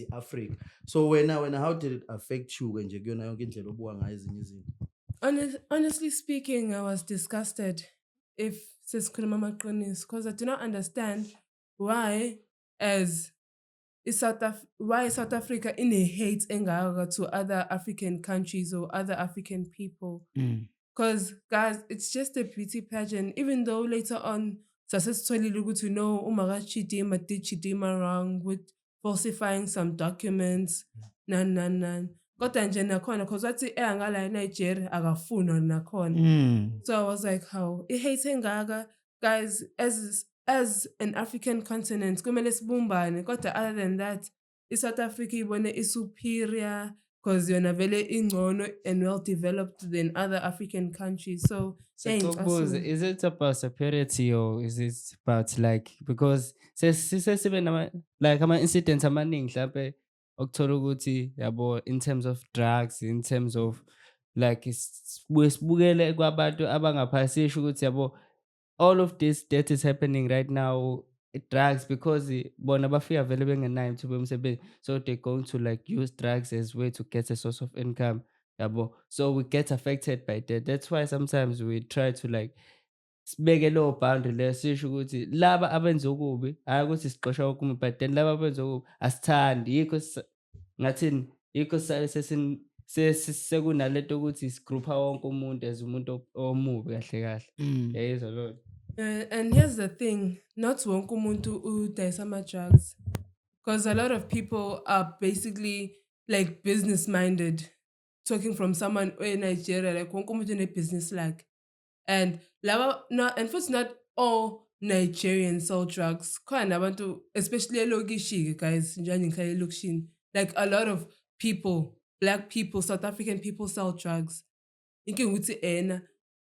i-Africa. So wena how did it affect you nje kuyona yonke indlela obuka ngayo ezinye izinto? Honestly speaking, I was disgusted if sesikhuluma amaqiniso because I do not understand why South Africa in a hate engaka to other African countries or other African people. Because guys, it's just a beauty pageant. Even though later on, sasesitholile ukuthi no Umaga Chidima did Chidima wrong with falsifying some documents. Nan. Kodwa nje nakhona because wathi engala eNigeria akafunwa nakhona. So I was like, how? I hate engaka, guys, as an African continent, kumele sibumbane. Kodwa other than that, South Africa ibone is superior because yona vele ingcono and well developed than other African countries. So Is it about superiority or is it about like because like ama-incidents amaningi mhlampe okuthola ukuthi yabo in terms of drugs, in terms of like sibukele kwabantu abangaphasisha ukuthi yabo all of this that is happening right now, drugs, because bona bafika vele bengenayo ithuba yomsebenzi, so they're going to like use drugs as way to get a source of income yabo. So we get affected by that. That's why sometimes we try to like sibeke low boundary le sisho ukuthi laba abenza okubi hayi ukuthi siqosha wonke umuntu, but then laba abenza okubi asithandi, yikho ngathini, yikho sekunalento ukuthi sigroupa wonke umuntu as umuntu omubi kahle kahle. Yayizwa lo. And here's the thing, not wonke umuntu udayisa ama-drugs. Because a lot of people are basically like business minded, talking from someone in Nigeria, like wonke umuntu une-business like. And first, not all Nigerians sell drugs. Khona abantu, especially elokishi, guys, njani ngikhaya elokishini. Like a lot of people, Black people, South African people sell drugs. Inkinga ukuthi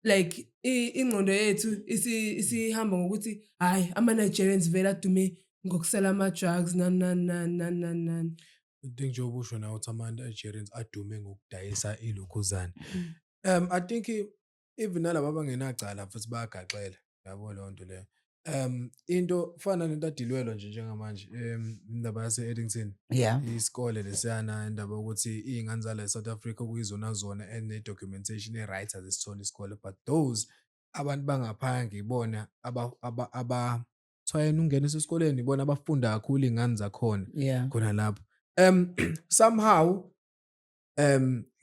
like ingqondo yethu isihamba ngokuthi hayi ama-Nigerians vele adume ngokusela ama-drugs nan. Into nje obusho nawe ukuthi ama-Nigerians adume ngokudayisa ilokhuzana. I think even nalabo abangenacala futhi bayagaxela, yabo leyo nto leyo. Into fana nento adilwelwa nje njengamanje indaba yase-Eddington, isikole lesiyana indaba ukuthi iy'ngane zala e-South Africa kuyizona zona ene-documentation e-right azisithole isikole, but those abantu bangaphandle ibona abathwayena ungenisa esikoleni, ibona abafunda kakhulu iy'ngane zakhona khona lapho. Somehow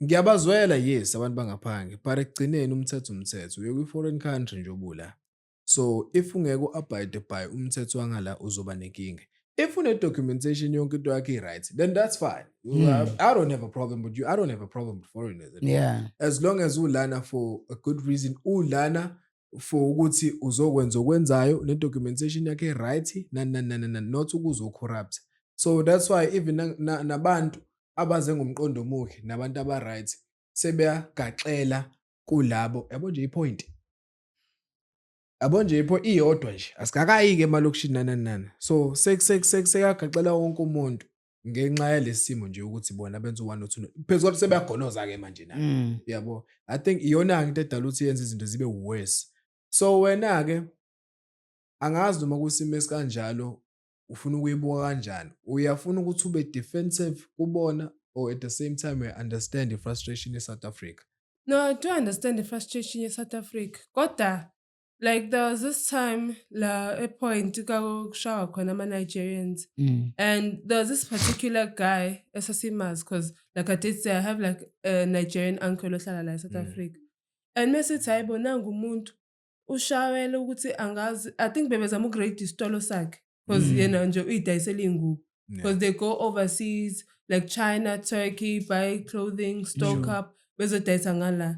ngiyabazwela yes abantu bangaphandle, but ekugcineni umthetho uye kwi-foreign country nje obula. So if ungeke u-abide by umthetho wangala uzoba nenkinga. If une-documentation yonke into yakho i-right, then that's fine. I don't have a problem with you. I don't have a problem with foreigners. As long as ulana for a good reason, ulana for ukuthi uzokwenza okwenzayo, ne-documentation yakho i-right, not ukuzo-corrupt. So that's why even nabantu abaze ngomqondo omuhle nabantu aba-right sebeyagaxela kulabo, yabo nje ipoint. Yabo nje iyodwa nje asikakayi-ke emalokishini nana. So sekuyagaxela wonke umuntu ngenxa yalesi simo nje ukuthi bona benza u-1 or 2 phezu kokuthi sebeyagonoza-ke manje nabo. Yabo, I think iyona-ke into edala ukuthi yenze izinto zibe worse. So wena-ke angazi noma kusimo esikanjalo ufuna ukuyibuka kanjani, uyafuna ukuthi ube defensive kubona or at the same time you understand the frustration in South Africa? No, I do understand the frustration in South Africa. Kodwa, like there was this time a point kushawa khona ama-Nigerians, and there was this particular guy esasimazi, because like I did say I have like a Nigerian uncle ohlala la eSouth Africa, and mesithi hayibo nangu umuntu ushawele ukuthi angazi, I think bebezama uku-raid isitolo sakhe because yena nje uyidayisela iy'ngubo, because they go overseas like China, Turkey, buy clothing, stock up, bezodayisa ngala.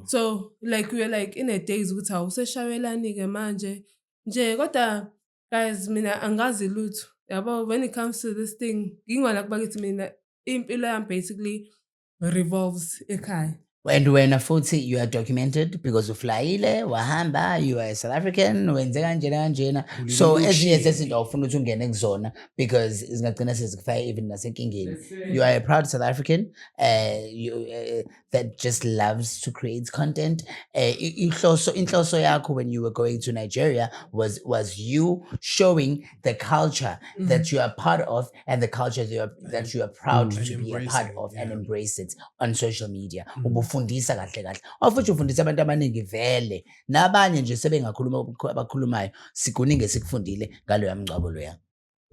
So like we were like in a daze ukuthi awuseshawelani-ke manje nje, kodwa guys mina angazi lutho yabo. When it comes to this thing ngingwala kuba kithi mina impilo yami basically revolves ekhaya. And when futhi you are documented because uflyile wahamba, you are a South African, wenze kanjena kanjena. So ezinye zezinto awufuna ukuthi ungene kuzona because zingagcina sezikufaka even nasenkingeni. You are a proud South African that just loves to create content. Inhloso yakho when you were going to Nigeria was you showing the culture that you are part of and the culture that you are proud to be a part embracing, of and yeah. embrace it on social media. Ubufundisa kahle kahle. Futhi ufundisa abantu abaningi vele. Nabanye nje sebengakhuluma abakhulumayo sikuningi esikufundile ngaloya mngcwabo loya.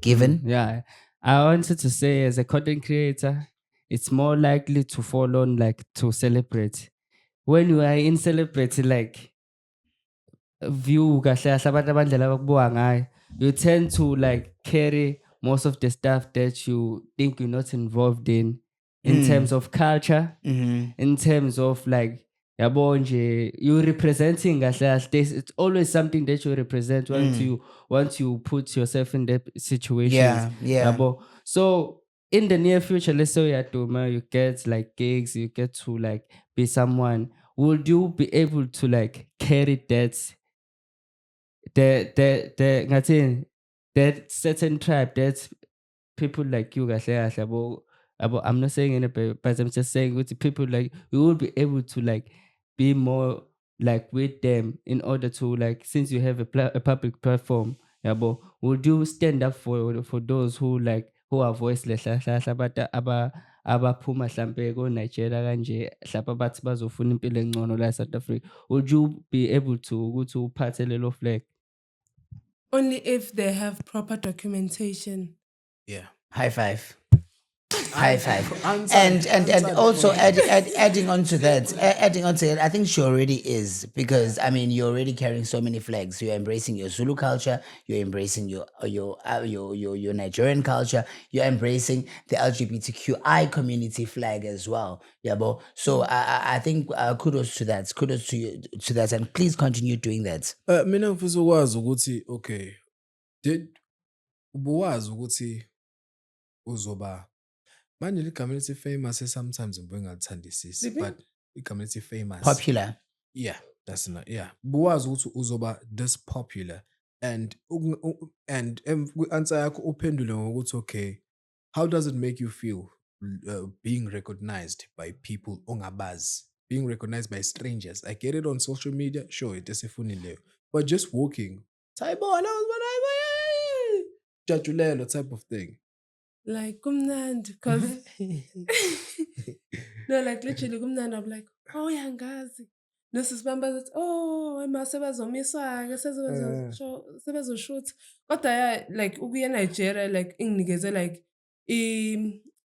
Given Yeah, I wanted to say as a content creator, it's more likely to fall on like to celebrate. When you are in celebrity, like view kahle kahle abantu abandlela abakubuka ngayo, you tend to like carry most of the stuff that you think you're not involved in terms of culture, in terms of like yabo nje you representing kahle kahle. It's always something that you represent once you put yourself in that situation. yeah. Yabo. So in the near future, let's say you get like gigs, you get to like be someone. Would you be able to like carry that that certain tribe, that people like you kahle kahle yabo, I'm not saying anything, but I'm just saying with the people like you will be able to like be more like with them in order to like, since you have a public platform, yabo, would you stand up for those who like who are voiceless abaphuma hlampe ko-Nigeria kanje hlampe abathi bazofuna impilo engcono la South Africa? Would you be able to ukuthi uphathe lelo flag? Only if they have proper documentation. Yeah. High five. High five. Answer- And also adding on to that, I think she already is, because I mean you're already carrying so many flags. You're embracing your Zulu culture, you're embracing your Nigerian culture, you're embracing the LGBTQI community flag as well. Yeah, bo. So I think kudos to that. Kudos to you to that, and please continue doing that. Mina ngifisa ukwazi ukuthi okay, ubuwazi ukuthi uzoba manje ligama lithi famous sometimes ngibuye ngalithandisisi, Lithi? but igama lithi famous Popular. yeah, that's not, yeah, buwazi ukuthi uzoba this popular and answer yakho uphendule ngokuthi okay, how does it make you feel being recognized by people ongabazi, being recognized by strangers? I get it on social media, sure, it is leyo, but just walking, sayibona jatshulelo type of thing. Like kumnandi, because no, like literally kumnandi. I'm like, oh yangazi. Nosisibamba that, oh ema sebazomiswa-ke sebazoshutha. Kodwa ya like ukuya eNigeria like inginikeze like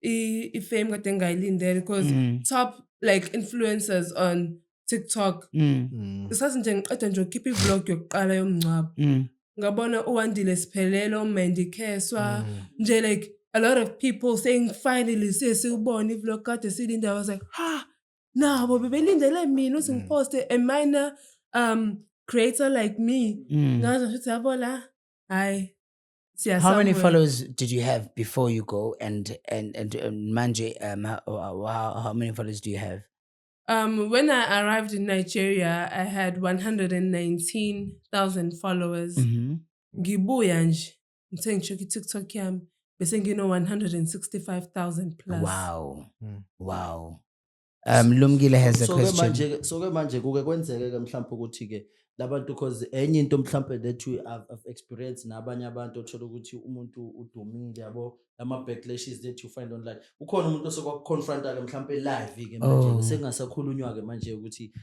i-fame kade ngingayilindele, because top like influencers on TikTok. Isathi nje ngiqeda nje ukukhipha i-vlog yokuqala yomngcwabo. Ngabona uWandile Siphelele, uMandy Keswa, nje like a lot of people saying finally sesibona i-vlog kade silinde. I was like, nabo bebelindele mina ukuthi ngiposte a minor creator like me. Ngazi ukuthi yabo la, hayi siya How many somewhere. followers did you have before you go? And Manje, how many followers do you have? When I arrived in Nigeria, I had 119,000 followers. Ngibuya nje ngithe ngisho TikTok yami bese ngino 165,000 plus. Wow. Wow. Lumgile has a question. So manje kuke kwenzeke ke mhlawumbe ukuthi ke labantu, because enye into mhlawumbe that we have experienced nabanye abantu othola ukuthi umuntu udumile yabo, ama backlashes that you find online. Ukhona umuntu osokwakuconfronta ke mhlawumbe live ke manje sengasakhulunywa ke manje ukuthi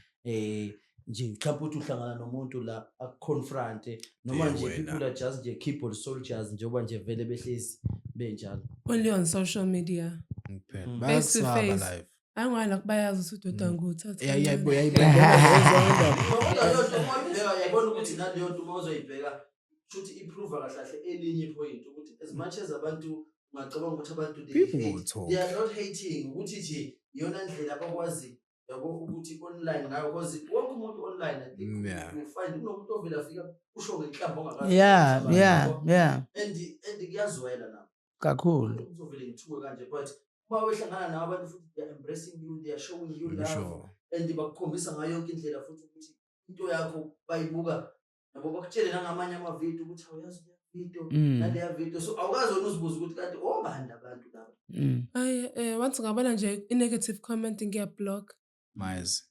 nje mhlawumbe uthi uhlangana nomuntu la akuconfront noma nje people are just nje keyboard soldiers njengoba nje vele behlezi benjalo. Only on social media. Face to face. Live. Angwala kubayazi ukuthi udoda nguthatha. Yabona ukuthi naleyo nto mozoyibheka futhi iprove kahle kahle elinye point ukuthi as much as abantu ngacabanga ukuthi abantu they are not hating ukuthi nje iyona ndlela abakwazi yabo ukuthi online ngayo, because wonke umuntu online you find unomuntu ovela afika usho ngenhlamba ongakazi. Yeah. And kuyazwela nabo Kakhulu. uzovele ngithuke kanje, but uma wehlangana nabantu futhi they are embracing you, they are showing you love. Sure. and bakukhombisa ngayo yonke indlela futhi ukuthi into yakho bayibuka nabo bakutshele nangamanye amavidiyo ukuthi awuyazi le video naleya video, so awukazi wena uzibuza ukuthi kanti obani abantu laba. Once ngabona nje i-negative comment ngiyablock. Miles.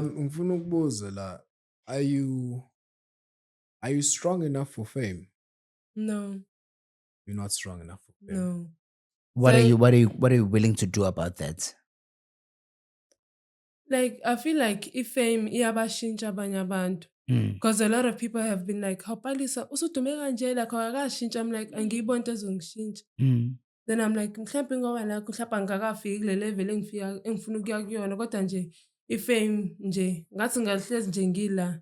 Ngifuna ukubuza la, are you strong enough for fame? No, You're not strong enough for fame. no. What are So- you willing to do about that? Like, I feel like i-fame iyabashintsha abanye abantu. Because a lot of people have been like, Hawupalisa, usudume kanje, like, awakashintsha. I'm like, angiyiboni into ezongishintsha. Then I'm like, mhlawumbe ngoba la mhlawumbe angikakafiki kule level engifuna ukuya kuyona, kodwa nje i-fame nje ngathi ngihlezi nje ngila.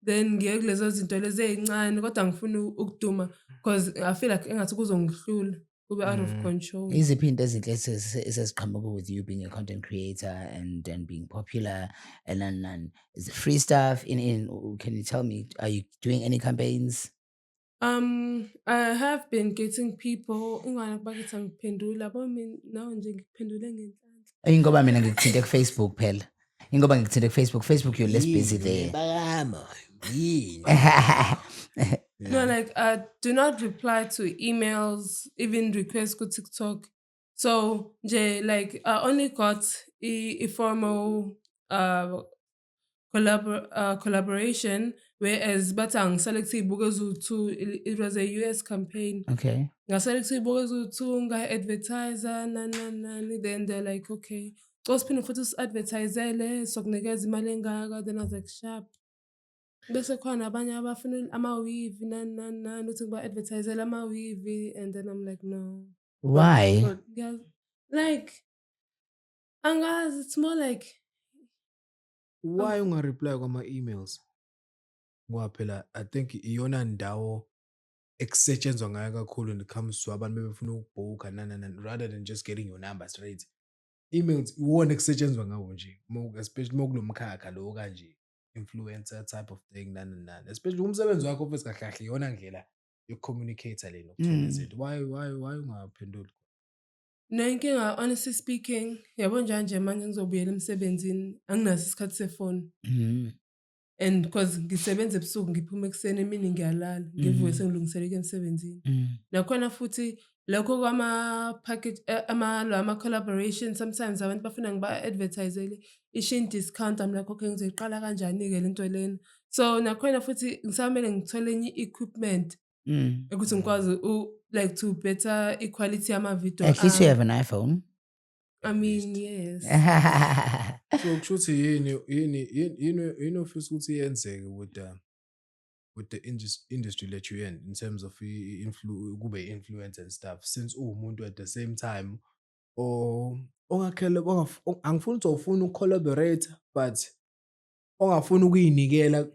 Then ngiye kulezo zinto lezi ezincane kodwa ngifuna ukuduma because I feel like engathi kuzongihlula kube out of control. Iziphi into ezinhle eseziqhamuka with you being a content creator and being popular and is it free stuff can you tell me, are you doing any campaigns? I have been getting people ingwana bakithi angiphendula yabo mina nawe nje ngikuphendule ngenhlanhla. Ingoba mina ngikuthinte ku-Facebook phela. Ingoba ngikuthinte ku-Facebook, you're less busy there. No, like I do not reply to emails, even requests go TikTok. So nje like I only got a formal collaboration, whereas batang select ibukezu it was a US campaign. Okay. Ngaselect ibukezu nga advertiser nani, then they're like, okay, usiphinde futhi usi-advertisele sokunikeza imali engaka. Then I was like, sharp. Bese khona abanye abafuna ama-weave nani uthi ngiba-advertisele ama-weave, and then I'm like, no. Why? But yeah, like angazi, it's more like Why unga-reply kwama-emails? Ngoba phela I think iyona ndawo ekusetshenzwa ngayo kakhulu when it comes to abantu bebefuna ukubhukha rather than just getting your number straight. Emails iwona ekusetshenzwa ngawo nje, especially mokulo mkhakha lo kanje, influencer type of thing especially umsebenzi wakho office kahle kahle iyona ndlela yokucommunicate le nokuthola izinto. Why ungaphenduli? no inkinga, honestly speaking, yabo njanje manje ngizobuyela emsebenzini anginaso isikhathi sefoni. And because ngisebenza ebusuku ngiphuma ekuseni emini ngiyalala ngivuke sengilungiseleke emsebenzini. Nakhona futhi lokho kwama-package ama-collaboration, sometimes abantu bafuna ngiba-advertisele i-Shein discount. I'm like, okay, ngizoyiqala kanjani-ke le nto lena? So nakhona futhi ngisamele ngithole enye i-equipment ukuthi ngikwazi like to better equality yama-video. At least you have an iPhone. I mean, yes. So kusho ukuthi yini ofisa ukuthi yenzeke with the industry that you're in terms of kube influence and stuff, since uwumuntu at the same time angifuni ukuthi ufuna ukucollaborate but ongafuni ukuyinikela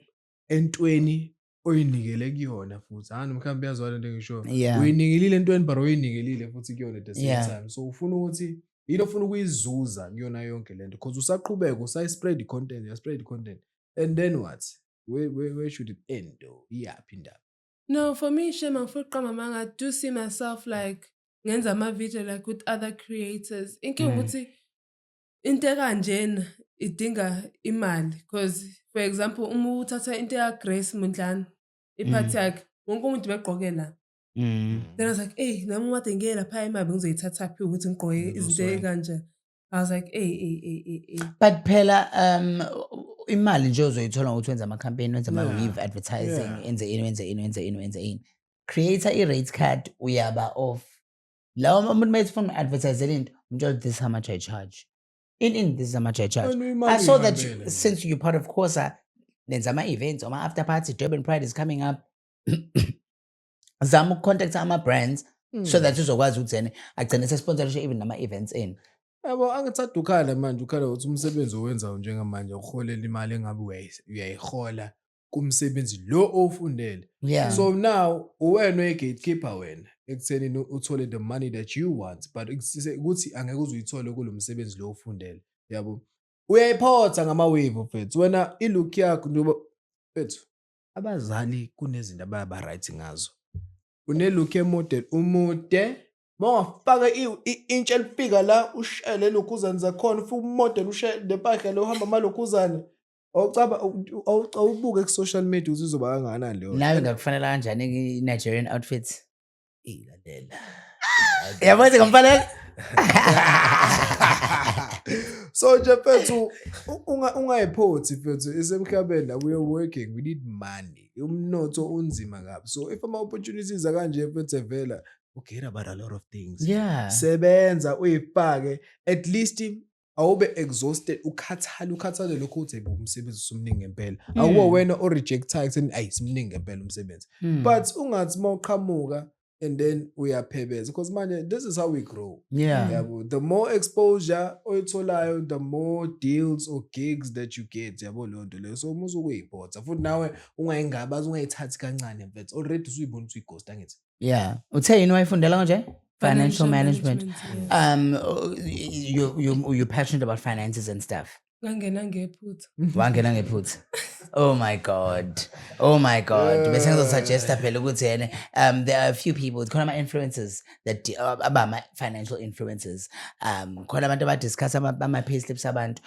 entweni oyinikele kuyona futhi. Mhlawumbe uyazwana into engisho. Yeah. Uyinikelile entweni but uyinikelile futhi kuyona at the same Yeah. time. So ufuna ukuthi yini ofuna ukuyizuza kuyona yonke lento, because usaqhubeka usayispread content, and then what? Where should it end though? Iyaphi indaba? No, for me, Shema, I do see myself like ngenza ama-video like with other creators. Inkinga ukuthi into ekanjena idinga imali, because for example uma uthatha into yaGrace Mondlane iphathi yakhe wonke umuntu begqoke la. Then I was like, hey, nami uma kade ngiye lapha imali bengizoyithathaphi ukuthi ngigqoke izinto ekanje. I was like, hey. But phela imali nje uzoyithola ngokuthi wenza ama-campaign, wenza ama-weave advertising, enze ini. Creator i-rate card uyaba off. Lawo umuntu uma efuna uku-advertisele into, umtshela this is how much I charge. This is how much I charge. I saw that since you're part of Khosa, nenza ama-events or ama-after party, Durban Pride is coming up. Zama ukucontact ama-brands so that uzokwazi ukuthi yena agcine sesponsorshe even nama-events in. Yabo angithanda ukhala manje, ukhala ukuthi umsebenzi owenzayo njengamanje ukuholela imali engabe uyayihola kumsebenzi lo ofundele. Yeah. So now uwena oyi-gatekeeper wena ekutheni uthole the money that you want, but ukuthi angeke uze uyithole kulo msebenzi lo ofundele. Yabo uyayiphotha ngama-wave mfethu wena, ilook yakho njengoba mfethu abazali kunezinto ababa right ngazo. Unelook emode umude Mawafaka intsha elifika la ushele lokhuzana zakhona ufike umodel ushele nepahla lo hamba malokhuzana. Awubuke ku social media ukuthi izoba kangakanani leyo. Nawe ngakufanele kanjani i-Nigerian outfits? Ilalela. Yabona ngamfanele? So nje mfethu ungayiphothi mfethu isemhlabeni la we are working, we need money. Umnotho unzima kabi. So if ama opportunities akanje mfethu evela, forget about a lot of things. Yeah. Sebenza uyifake at least awube exhausted ukhathale lokho uthi umsebenzi usumningi ngempela. Akuwo wena o rejectayo kutheni ayi simningi ngempela umsebenzi. But ungathi mawuqhamuka and then uyaphebeza because manje this is how we grow. Yeah. Yabo, the more exposure oyitholayo, the more deals or gigs that you get, yabo leyo nto leyo. So umuze ukuyiphoxa futhi nawe ungayingabazi ungayithathi kancane mfethu already usuyibona ukuthi uyighost angithi. Yeah. Uthe yini wayifundela kanje? Financial management. Yes. You're passionate about finances and stuff. Ngangena ngephutha. Wangena ngephutha. Oh my God. Oh my God. Bese ngizosuggesta phela ukuthi yena there are a few people, khona ama-influencers that abama financial influencers. Khona abantu abadiscuss ama-payslips abantu.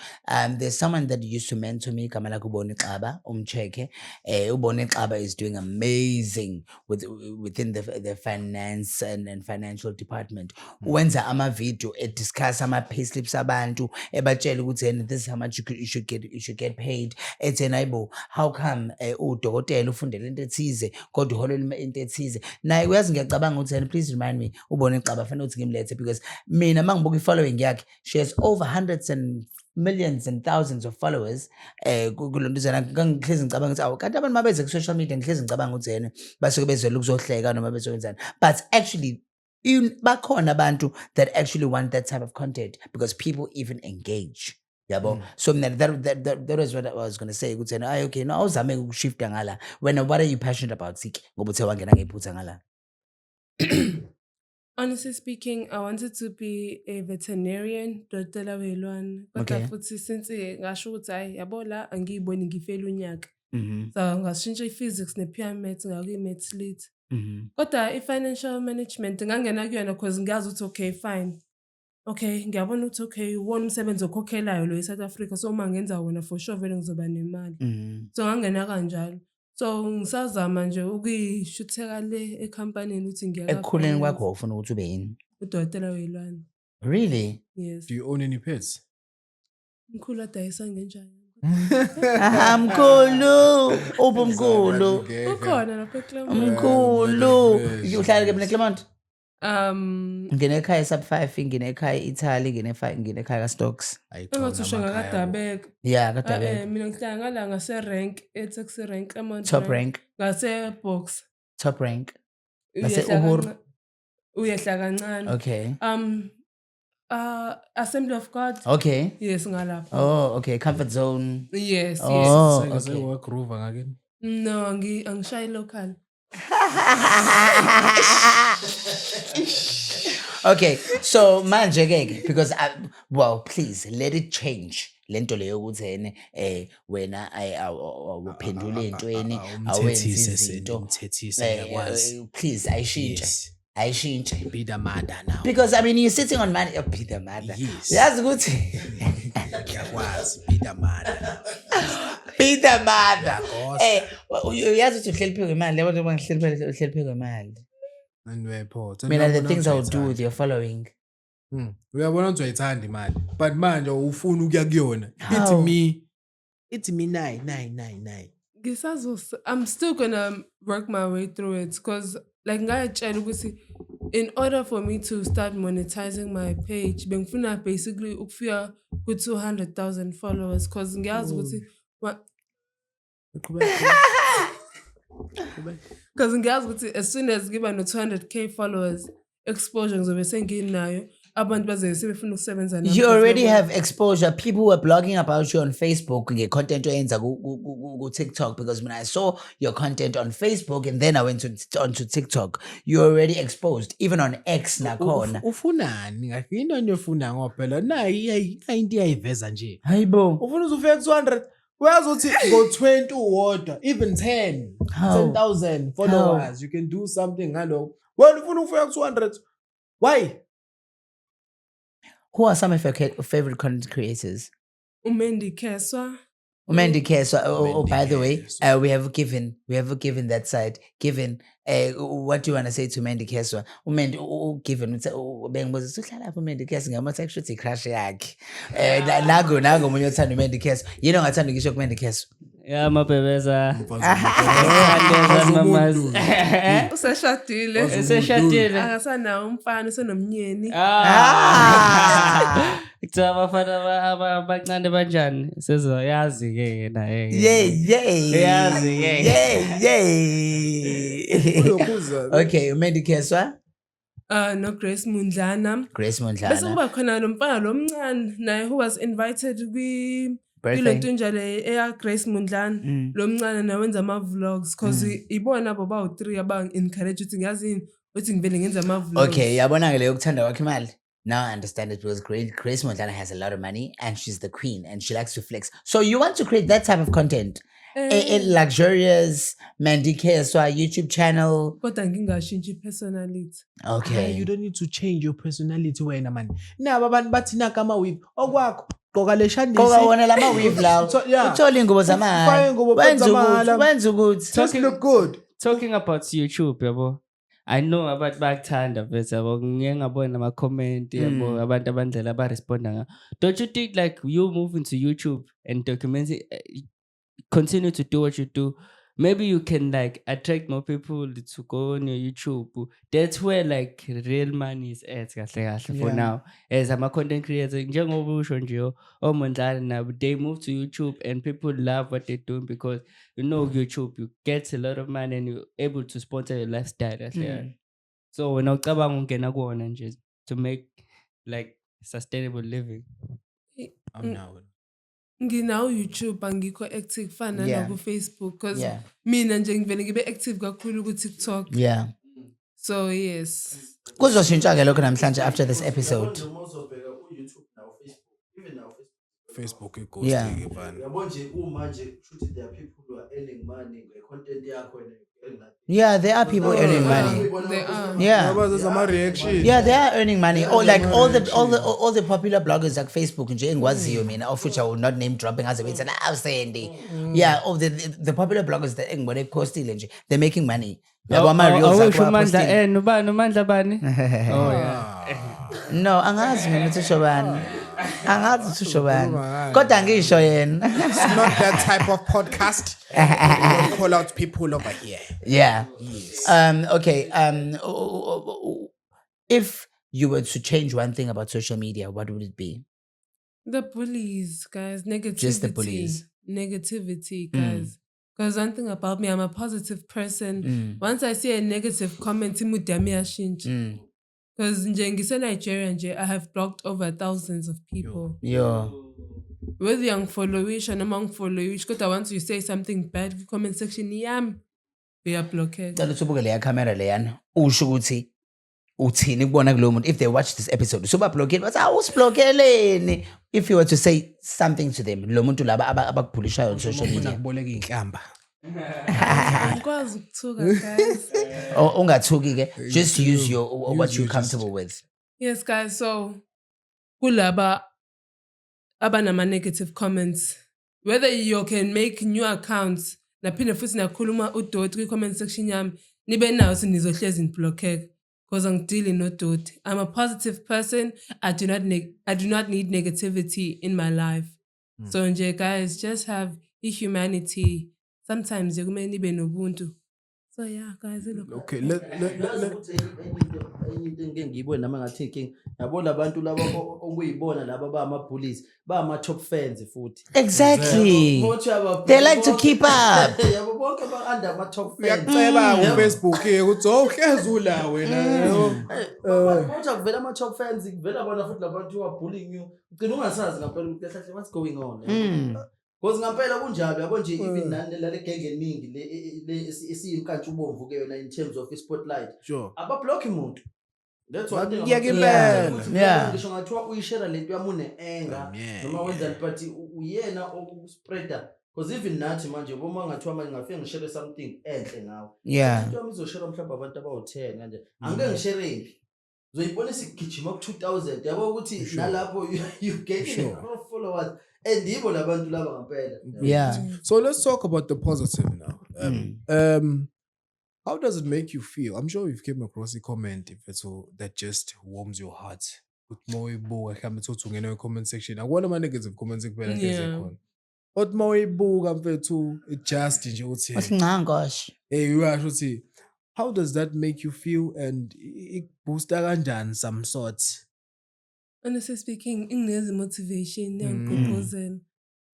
There's someone that used to mentor me, igama lakhe uBoni Xaba, umcheke. uBoni Xaba is doing amazing within the finance and financial department. Wenza ama-video discuss ama-payslips abantu, ebatshela ukuthi yena this is how much you should get paid. Aibo, how come udokotela ufundele into ethize kodwa uholela into ethize? Naye uyazi ngiyacabanga ukuthi please remind me uBoni Xaba fanele ukuthi ngimlethe because mina mangibuka i-following yakhe, she has over hundreds and millions and thousands of followers. Kulonto zena ngihlezi ngicabanga ukuthi kanti abantu mabeze ku social media ngihlezi ngicabanga ukuthi yena basuke bezwela ukuzohleka noma bezokwenzani, but actually bakhona abantu that actually want that type of content because people even engage. Yabo. So that was what I was going to say. Ukuthi okay, no awuzame ukushifta ngala. What are you passionate about? Sik ngoba uthe wangena ngephutha ngala. Honestly speaking, I wanted to be a veterinarian, Dr. Welwan. But Okay. futhi since ngasho ukuthi hayi yabo la angiyiboni ngifela unyaka. Mhm. So ngashintsha i-physics ne-pure maths ngakuyi-maths lit. Mhm. Kodwa i-financial management ngangena kuyona because ngiyazi ukuthi okay fine. Okay, ngiyabona ukuthi okay wona umsebenzi okhokhelayo lo eSouth Africa, so uma ngenza wona for sure vele ngizoba nemali. Mhm. So ngangena kanjalo. So ngisazama nje ukuyishutheka le ekhampanini ukuthi Ekukhuleni kwakho ufuna ukuthi ube yini? uDokotela Welwan. Really? Yes. Do you own any pets? Mkhulu adayisa ngenjani? Mkhulu, ubumkhulu. Ukhona lapha eClermont. Mkhulu. Uhlala ke eClermont? Ngine ekhaya sub5, ngine ekhaya Italy, ngine ekhaya kaStokes. engathi usho ngakadabeka. Yeah, kadabeka. Mina ngihlala ngala ngase-rank, e-taxi rank, Top rank. ngase-box. Top rank. Uyehla Ngase-Uhuru. kanca- Uyehla kancane. Okay. Assembly of God. Okay. Yes, ngalapho. Oh, okay. Comfort zone. Yes, yes. Oh, Say okay. work groove ngakini. No, angishayi local. Okay, so manje ke because well, please let it change. Lento leyo ukuthi yena wena awuphendule entweni awenzi izinto. Please ayishintshe. Ayishintshe. Be the mother now. Because I mean you're sitting on money. Be the mother. Yes. Yazi ukuthi Ngiyakwazi, be the mother. be the mother. Uyazi ukuthi uhleli phezu kwemali, yabo njengoba ngihleli phezu kwemali. Mina the things I would do with your following. Uyabona ukuthi uyayithanda imali but manje ufuna ukuya kuyona. How? It's me nine. I'm still gonna work my way through it because like ngayatshela ukuthi in order for me to start monetizing my page bengifuna basically ukufika ku 200,000 followers because ngiyazi ukuthi because ngiyazi ukuthi as soon as ngiba no 200k followers exposure ngizobe senginayo abantu baze sebefuna ukusebenza nami. You already have exposure. People were blogging about you on Facebook nge-content oyenza ku TikTok because when I saw your content on Facebook and then I went onto TikTok, you're already exposed even on X nakhona. Ufunani ngakini into ofuna ngophela nayi into iyayiveza nje. Hayibo. Ufuna uzufika ku200 uyazi ukuthi ngo20 uwodwa even 10,000 followers you can do something ngalokho. Wena ufuna ukufika ku200 Why? Who are some of your favorite content creators? uMandy Keswa. Mandy Keswa. Oh, by the way, Keswa. we have given that side. Given, what do you want to say to Mandy Keswa? Mandy, given, bengibuza uhlala lapho Mandy Keswa ngamathi actually crush yakhe. Nago munye othanda uMandy Keswa. Yini ongathanda ngisho kuMandy Keswa? Yeah, mabebeza. Useshadile. Eseshadile. Akasanawo umfana usenomnyeni. Kuthiwa abafana abancane banjani sezoyazi ke yena Yay. Okay, Mandy Keswa. No Grace Mundlana. Grace Bese Mondlana. kuba khona lo mfana lo mncane naye who was invited kwi Birthday. lento njalo eya Grace Mundlana. Lo mncane naye wenza ama vlogs cause ibona abo bawu3 abang encourage ukuthi ngiyazini uthi ngivele ngenza ama vlogs. Okay, yabona ke leyo kuthanda kwakhe imali. Now I understand it because Grace Mondlana has a lot of money and she's the queen and she likes to flex. So you want to create that type of content? A luxurious Mandy Keswa YouTube channel. Kodwa ngingashintshi personality. Okay. You don't need to change your personality wena man. Nabo abantu bathi naka ama-weave okwakho gqoka le shandisi. Ngoba wona lama weave lawo. So, yeah. Uthola ingubo zamahhala. Ufake ingubo zamahhala. Wenza ukuthi. Just look good. Talking about YouTube, yabo. I know abantu bayakuthanda bese yabo ngeke ngabona ama comment yabo abantu abandlela ba responda nga. Don't you think like you move into YouTube and document it, continue to do what you do, maybe you can like attract more people to go on your YouTube. That's where like real money is at for now. As I'm a content creator, njengoba usho nje oMondlane now they move to YouTube and people love what they're doing because you know YouTube you get a lot of money and you're able to sponsor your lifestyle. So when ucabanga ungena kuona nje to make like sustainable living. I'm now. Nginawo YouTube angikho active fana Yeah. na ku Facebook cause Yeah. mina nje ngivele ngibe active kakhulu ku TikTok. Yeah. So yes. Kuzoshintsha ke lokho namhlanje after this episode. Facebook Yeah. ighost man. Yabo nje uma nje kushuthi there are people who are earning money nge-content yakho and Yeah, there are people earning money. They are. Yeah. There's a reaction. Yeah, they are earning money. Or like all the popular bloggers like Facebook nje engwaziyo mina of which I will not name dropping as a bit and Sandy. Yeah, all the popular bloggers that engibone postile nje they're making money. Yabo ama reels Awusho akwa uMandla posting. uMandla bani? Oh yeah. No, angazi mina ukuthi usho bani. Angazi ukuthi usho bani. Kodwa ngisho yena. It's not that type of podcast. We don't call out people over here. Yeah. Yes. Okay. If you were to change one thing about social media, what would it be? The bullies, guys. Negativity. Just the bullies. Negativity, guys. Because one thing about me, I'm a positive person. Once I see a negative comment, mood yami iyashintsha. Because nje Nigeria nje, I have blocked over thousands of people. Yo. Whether you follow wish and among follow wish, because once you say something bad in the comment section, we are blocked. Cela usubuke leya camera leyana. Usho ukuthi uthini kubona kulo muntu if they watch this episode. Suba blockade bathi awusiblokeleni. If you were to say something to them, lo muntu laba abakubhulishayo on social media. Boleka inhlamba. Ngikwazi ukuthuka, guys. Ungathuki ke. Just use your what you're comfortable with. Yes, guys. So, kulaba abanama negative comments. Whether you can make new accounts, naphinde futhi nakhuluma udoti kwi-comment section yami, nibe nayo sinizohlezi niblockeke. Because I'm dealing no dot. I'm a positive person. I do not need negativity in my life. So nje guys, just have humanity. Sometimes you may need nobuntu. So yeah, guys, look. Okay, enye into engike ngiyibone nami ngathi inkinga yabona abantu laba okuyibona laba bama-bullies bama-top fans futhi Exactly. They like to keep up. yabo bonke ba-under ama-top fans uyaceba ku-Facebook ukuthi uhlezi ula wena. Kodwa kuvela ama-top fans kuvela bona futhi labantu who are bullying you ugcina ungasazi ngampela ukuthi kahle what's going on. Because ngampela kunjalo yabo nje even nale genge eningi le esiyimkantsha ubomvu ke yona in terms of spotlight Sure. abablock umuntu. That's one thing. Yeah. Ngisho ngathiwa uyishare lento yami une-anger noma wenzani but uyena okuspreada because even nathi manje boma ngathiwa manje ngafike ngishare something enhle ngawe. Yeah. Into yami izoshare mhlawumbe abantu abawu-10 kanje angeke ngisharephi uzoyibona sigijima ku-2000 yabo ukuthi Sure. nalapho you getting Sure. a lot of followers and yibo labantu laba ngampela. Yeah. So let's talk about the positive now. How does it make you feel? I'm sure you've came across a comment if it's all that just warms your heart. With more ibuka mfethu uthi ungena comment section. Akubona ama negative comments kuphela nje Yeah. ezikhona. But more ibuka mfethu it just nje uthi Masincangosh. uyasho uthi how does that make you feel and ikuboosta kanjani some sorts? Honestly speaking, inginezi motivation yangigqugquzela.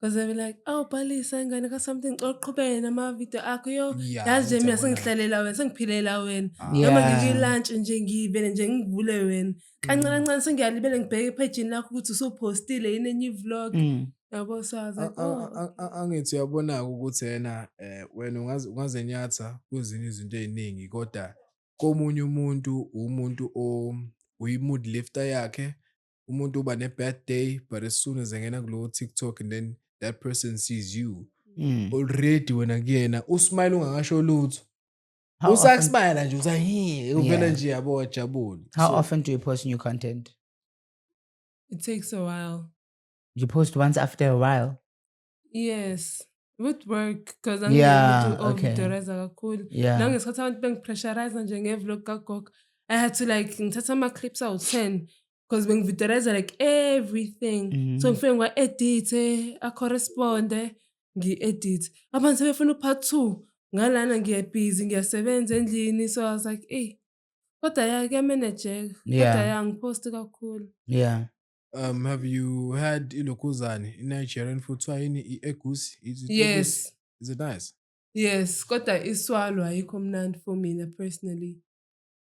Because they be like, oh, Palisa, ingane ka something oqhubeke nama-video akho yo. Yeah, Yazi nje mina ngiyabona. sengihlelela wena, sengiphilela wena. Yeah. Noma ngikwi-lunch nje ngivele nje ngivule wena. Kancane kancane sengiyalibele ngibheke epage lakho ukuthi usupostile yini enye vlog. Yabo so I was like, oh. Angithi uyabona ukuthi yena wena ungazenyatha kwezinye izinto eziningi kodwa komunye umuntu uyi-mood lifter yakhe umuntu uba ne-bad day but as soon as engena kulo TikTok and then that person sees you already wena kuyena usmile ungangasho lutho usakusmile nje usahi uvela nje yabo wajabula. How often do you post new content? It takes a while. You post once after a while. Yes. With work, because Yeah, I'm okay. overdoreza kakhulu. Yeah. Nangesikhathi abantu bengipressurize nje ngevlog kagogo. I had to like ngithatha ama-clips awu-10 because bengividoreza like everything. So ngifike ngiwa-edithe, a-corresponde, ngi-edit. Abantu sebefuna u-part 2. Ngalana ngiyabhizi, ngiyasebenza endlini. So I was like, kodwa ya kuyamanejeka. Yeah. Kodwa ya ngiposte kakhulu. Yeah. Have you had ilokhuzane i-Nigerian food yini i-egusi? Yes. Is it nice? Yes, kodwa iswalo ayikho mnandi for mina personally.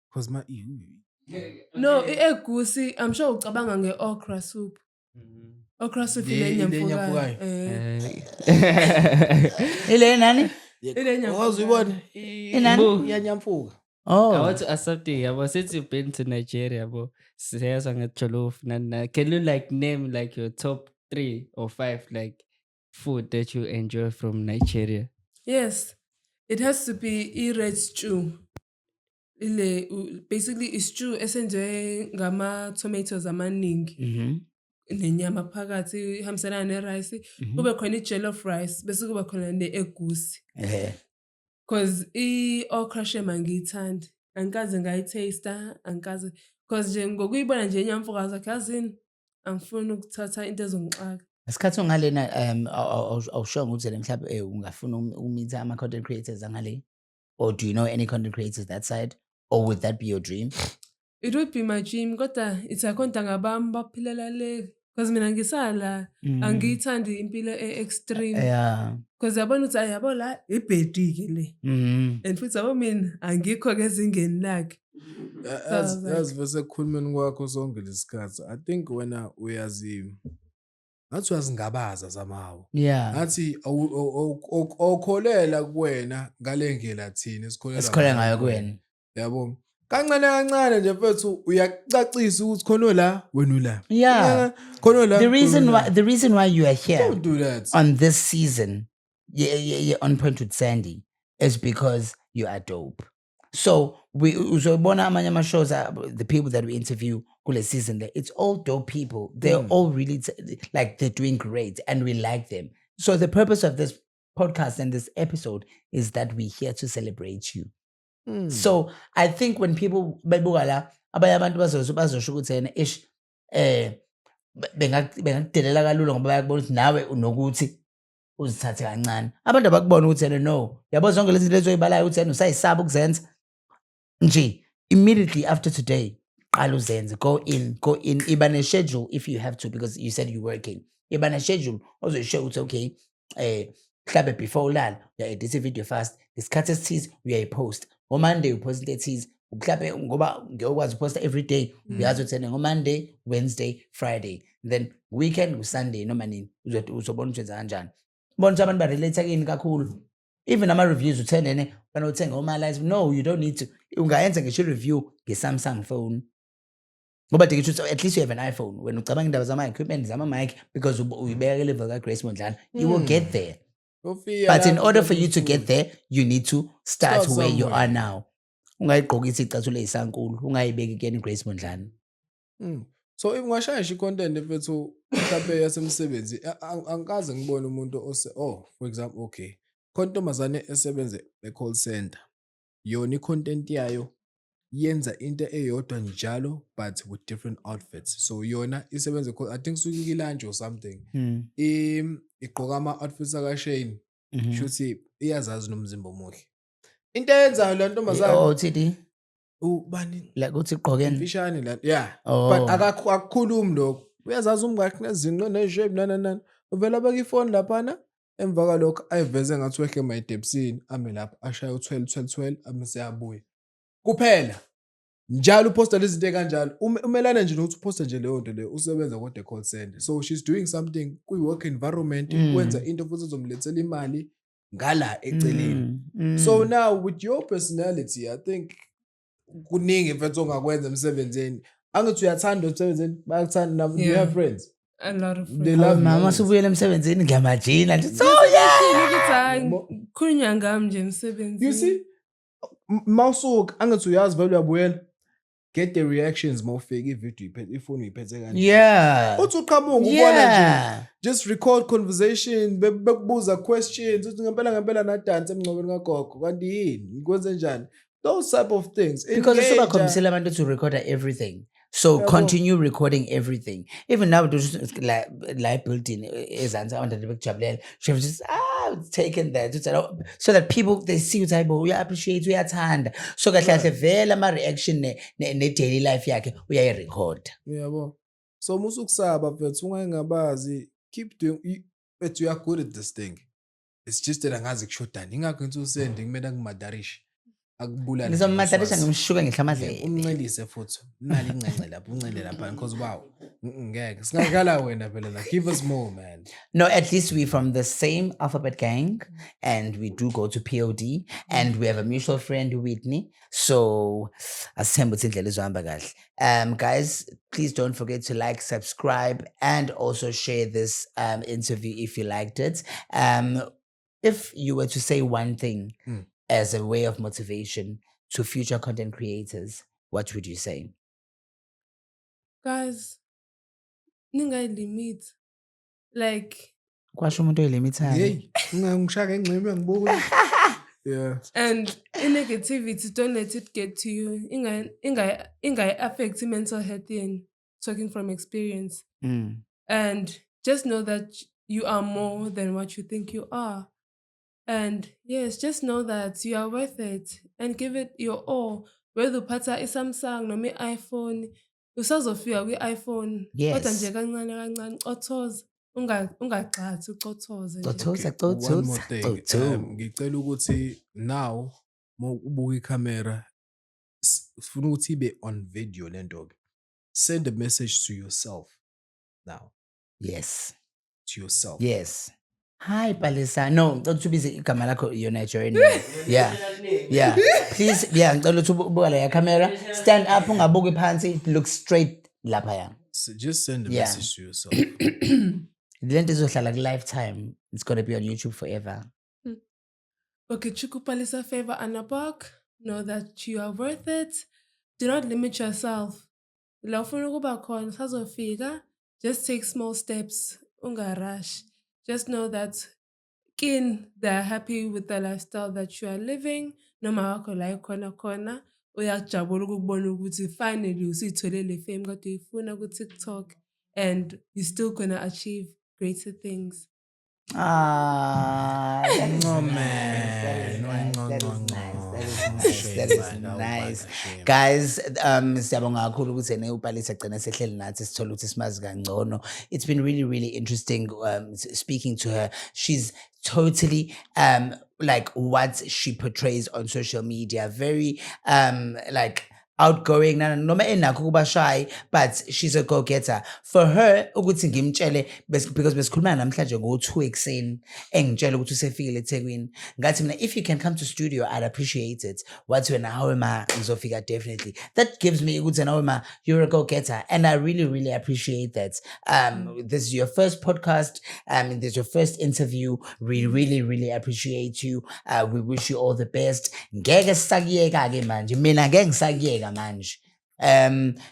Because No, i-egusi, I'm sure ucabanga nge-okra soup. Okra soup ile enyamfukayo. Ile nani? Ile nyamfukayo. Ungazuyibona Inani? iyanyamfuka. I Oh. want to ask something. Since you've been to Nigeria, can you like name like your top 3 or 5 like food that you enjoy from Nigeria? Yes, it has to be i-red stew. Basically i-stew esenziwe ngama-tomatoes amaningi. Nenyama phakathi ihambiselana ne-rice. Kube khona i-jollof rice bese kuba khona ne-egusi. Because i-okra shema angiyithandi. Angikaze ngayitaster, angikaze. Because nje ngokuyibona nje enyamfuka zakhe yazini angifuni ukuthatha into ezongixaka. Isikhathi ongalena awushongo ukuthi mhlawumbe ungafuna umitha ama-content creators angale? Or do you know any content creators that side? Or would that be your dream? It would be my dream kodwa ithakhonta ngabami baphilela le. Because mina ngisala angiyithandi impilo e-extreme. Yeah. Because yabona ukuthi ayabo la ibhedike le. And futhi yabo mina angikho ke ezingeni lakhe. As vese kukhulumeni kwakho sonke lesikhathi I think wena ngathi uyazingabaza zamawo. Yeah. Ngathi awukholela kuwena ngalengendlela thina Esikhola ngayo kuwena. Yabo. Kancane nje mfethu uyacacisa ukuthi khona la wena ula. Yeah. Khona la. The reason why you are here Don't do that. on this season, on Point with Sandy, is because you are dope. So uzobona amanye ama-shows, the people that we interview kule season there, it's all dope people. They're all really like they're doing great and we like them. So the purpose of this podcast and this episode is that we're here to celebrate you. So I think when people bebuka la abanye abantu bazosho ukuthi yena ish bengakudelela kalula ngoba bayakubona ukuthi nawe unokuthi uzithathe kancane. Abantu abakubona ukuthi yena no. Yabo zonke lezi zinto ezoyibalayo ukuthi yena usayisaba ukuzenza. Nje immediately after today qala uzenze, go in iba ne schedule if you have to, because you said you're working. Iba ne schedule ozoyisho ukuthi okay mhlawumbe before ulala uya-edit video fast, isikhathi esithize uyayipost. On Monday upost into ethize, mhlawumbe ngoba ngiyokwazi uposta every day uyazi ukuthi ngo-Monday, Wednesday, Friday, then weekend Sunday noma nini uzobona ukuthi wenza kanjani. Bona ukuthi abantu barelate kini kakhulu. Even ama-reviews uthenene banothenga oma-lives. No, you don't need to. Ungayenza ngisho i-review nge-Samsung phone. Ngoba ngisho at least you have an iPhone. When ucabanga indaba zama-equipment zama-mic because uyibeka level ka-Grace Mondlane, you will get there. But in order for you to get there, you need to start where you are now. ungayigqokisi icathulo ezisankulu ungayibeki kuyena iGrace Mondlane. So if ngashayisha i-content mfethu mhlampe yasemsebenzi angikaze ngibone umuntu for example okay khona intombazane esebenze e-call center yona i-content yayo yenza into eyodwa njalo but with different outfits so yona isebenza I think suke ilunch or something igqoka ama-outfits akashane shuthi iyazazi nomzimba omuhle into eyenzayo le ntombazane OTD ubani like uthi igqokeni. mfishane la yeah Oh. but akakhulumi lokho uyazazi umngakhi nezinto neshape nani uvela beka ifoni laphana emva kwalokho ayiveze ngathi wehle emayidebsini ame lapho ashaya u-12 amese abuye kuphela njalo uposta lezi zinto kanjalo umelana nje nokuthi uposta nje leyo nto leyo usebenza kodwa call center so she's doing something kwi-work environment wenza into futhi ezomlethela imali ngala eceleni so now with your personality I think kuningi mfethu ongakwenza emsebenzini angithi uyathanda emsebenzini bayakuthanda nabo you have friends A lot of they friends. love Mama you. usubuyela emsebenzini ngiyamajina nje. So Ukuthi hayi khulunywa ngami nje emsebenzini. You see mawusuka angithi uyazi vele uyabuyela get the reactions mawufika ivideo ifoni uyiphethe kanje yeah. uthi uqhamuka ubona nje Yeah. just record conversation bekubuza questions uthi ngempela nadansa emngcwabeni kagogo kanti yini ngikwenze njani those type of things Because Engage, usubakhombisela abantu to record everything. So Yabo. continue recording everything. Even now like building ezansi abantu bekujabulela. She have just taken that so that people they see ukuthi hayibo uya appreciate uyathanda. So kahle kahle vele ama reaction ne daily life yakhe uyayirecord. yabo so musukusaba mfethu ungayengabazi keep doing but you are good at this thing it's just that angazi kushodani ingakho ngithi usendi kumele ngimadarishe akubulala Ngizomadarisha ngimshuka ngihlamadle. umncelise futhi nali incence lapho uncele lapha because wow ngeke singakala wena phela la give us more man No, at least we from the same alphabet gang and we do go to POD and we have a mutual friend Whitney. So asithemba ukuthi indlela izohamba kahle. Guys, please don't forget to like, subscribe and also share this interview if you liked it. If you were to say one thing as a way of motivation to future content creators, what would you say? Guys, ningayilimit. Like Kwasho umuntu oyilimitayo. hey ngishaka engxebe ngibuka yeah and negativity, don't let it get to you. Inga affect mental health and talking from experience. And just know that you are more than what you think you are. And yes, just know that you are worth it and give it your all. Whether uphatha iSamsung noma iPhone, usazofika kwi-iPhone. Yes. Kodwa nje kancane cothoza. Ungagxathi ucothoze nje. Cothoza, one more thing ngicela ukuthi now ubuka ikhamera sifuna ukuthi ibe on video lento ke send a message to yourself now Yes. to yourself Yes. Hi, Palisa. No, don't you busy. Igama lakho you're Nigerian. Yeah. Yeah. Please, yeah, ngicela ukuthi ubuka la camera. Stand up ungabuki phansi, look straight lapha ya. So just send a Yeah. message to yourself Lento izohlala ku lifetime. It's going to be on YouTube forever. Okay, Chukupalisa Favor Anabok, know that you are worth it. Do not limit yourself. La ufuna ukuba khona sazofika, just take small steps, unga rush. Just know that they're happy with the lifestyle that you are living. Noma wakho la ikhona uyajabula ukubona ukuthi finally usitholele fame kodwa uyifuna ku TikTok and you're still gonna achieve greater things. Ah, that is No, nice. man. That is No, nice. no, That is no. nice. Shame, That is man. Oh, nice. man, shame. Guys, siyabonga kakhulu ukuthi ene uPalisa gcina sehleli nathi sithola ukuthi simazi kangcono. It's been really, really interesting speaking to her. She's totally like what she portrays on social media. Very like outgoing noma enakho kuba shy, but she's a go-getter. For her ukuthi ngimtshele because besikhuluma namhlanje ngo-2 ekuseni engitshela ukuthi usefikile eThekwini, ngathi mina if you can come to studio I'd appreciate it. Wathi wena hawe ma ngizofika definitely. That gives me ukuthi hawe ma you're a go-getter, and I really appreciate that. This is your first podcast, this is your first interview. We really appreciate you. We wish you all the best. Ngeke sisakuyeka ke manje, mina ngeke ngisakuyeka manje.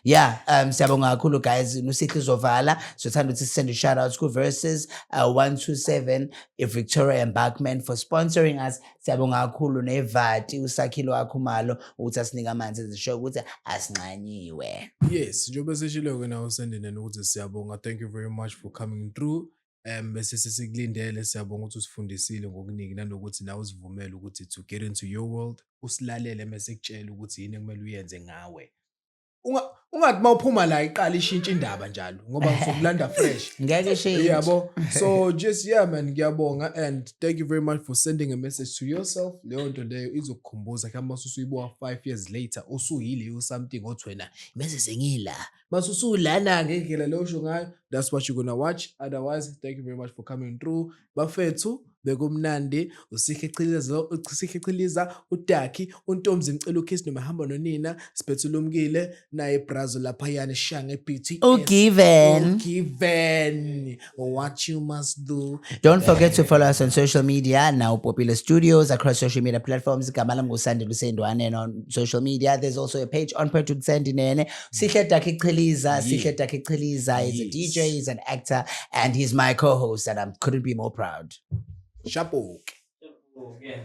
Siyabonga kakhulu guys, Nusithi Zovala. So time to send a shout out to Versus 127 Victoria Embarkment for sponsoring us. Siyabonga kakhulu neVati uSakhile Wakhumalo ukuthi asinika amanzi ezisho ukuthi asinqanyiwe. Yes, njengoba seshilo wena usendene ukuthi siyabonga. Thank you very much for coming through. Bese sikulindele, siyabonga ukuthi usifundisile ngokuningi nanokuthi nawe usivumele ukuthi to get into your world, usilalele mase kutshela ukuthi yini ekumele uyenze ngawe. Ungathi mawuphuma la iqala ishintshe indaba njalo ngoba ngizokulanda fresh. Ngeke shintshe. Yabo. So just man, ngiyabonga, and thank you very much for sending a message to yourself. Leyo nto leyo izokukhumbuza kama usuyibuka 5 years later usuyile something othi wena bese sengila. Masusulana ngekela lo sho ngayo. That's what you're gonna watch. Otherwise, thank you very much for coming through. Bafethu bekumnandi usikhechiliza uDaki uNtomzi ngicela uKiss nomahamba nonina sibethulumkile naye Brazo lapha yana shange BTS. Given. What you must do. Don't forget to follow us on social media, Now Popular Studios, across social media platforms. Gamala ngusandi Lusendwane on social media. There's also a page on Pertu Sandinene. Sihle Daki Chiliza is a DJ, he's an actor, and he's my co-host, and I couldn't be more proud. Chapeau. Yeah.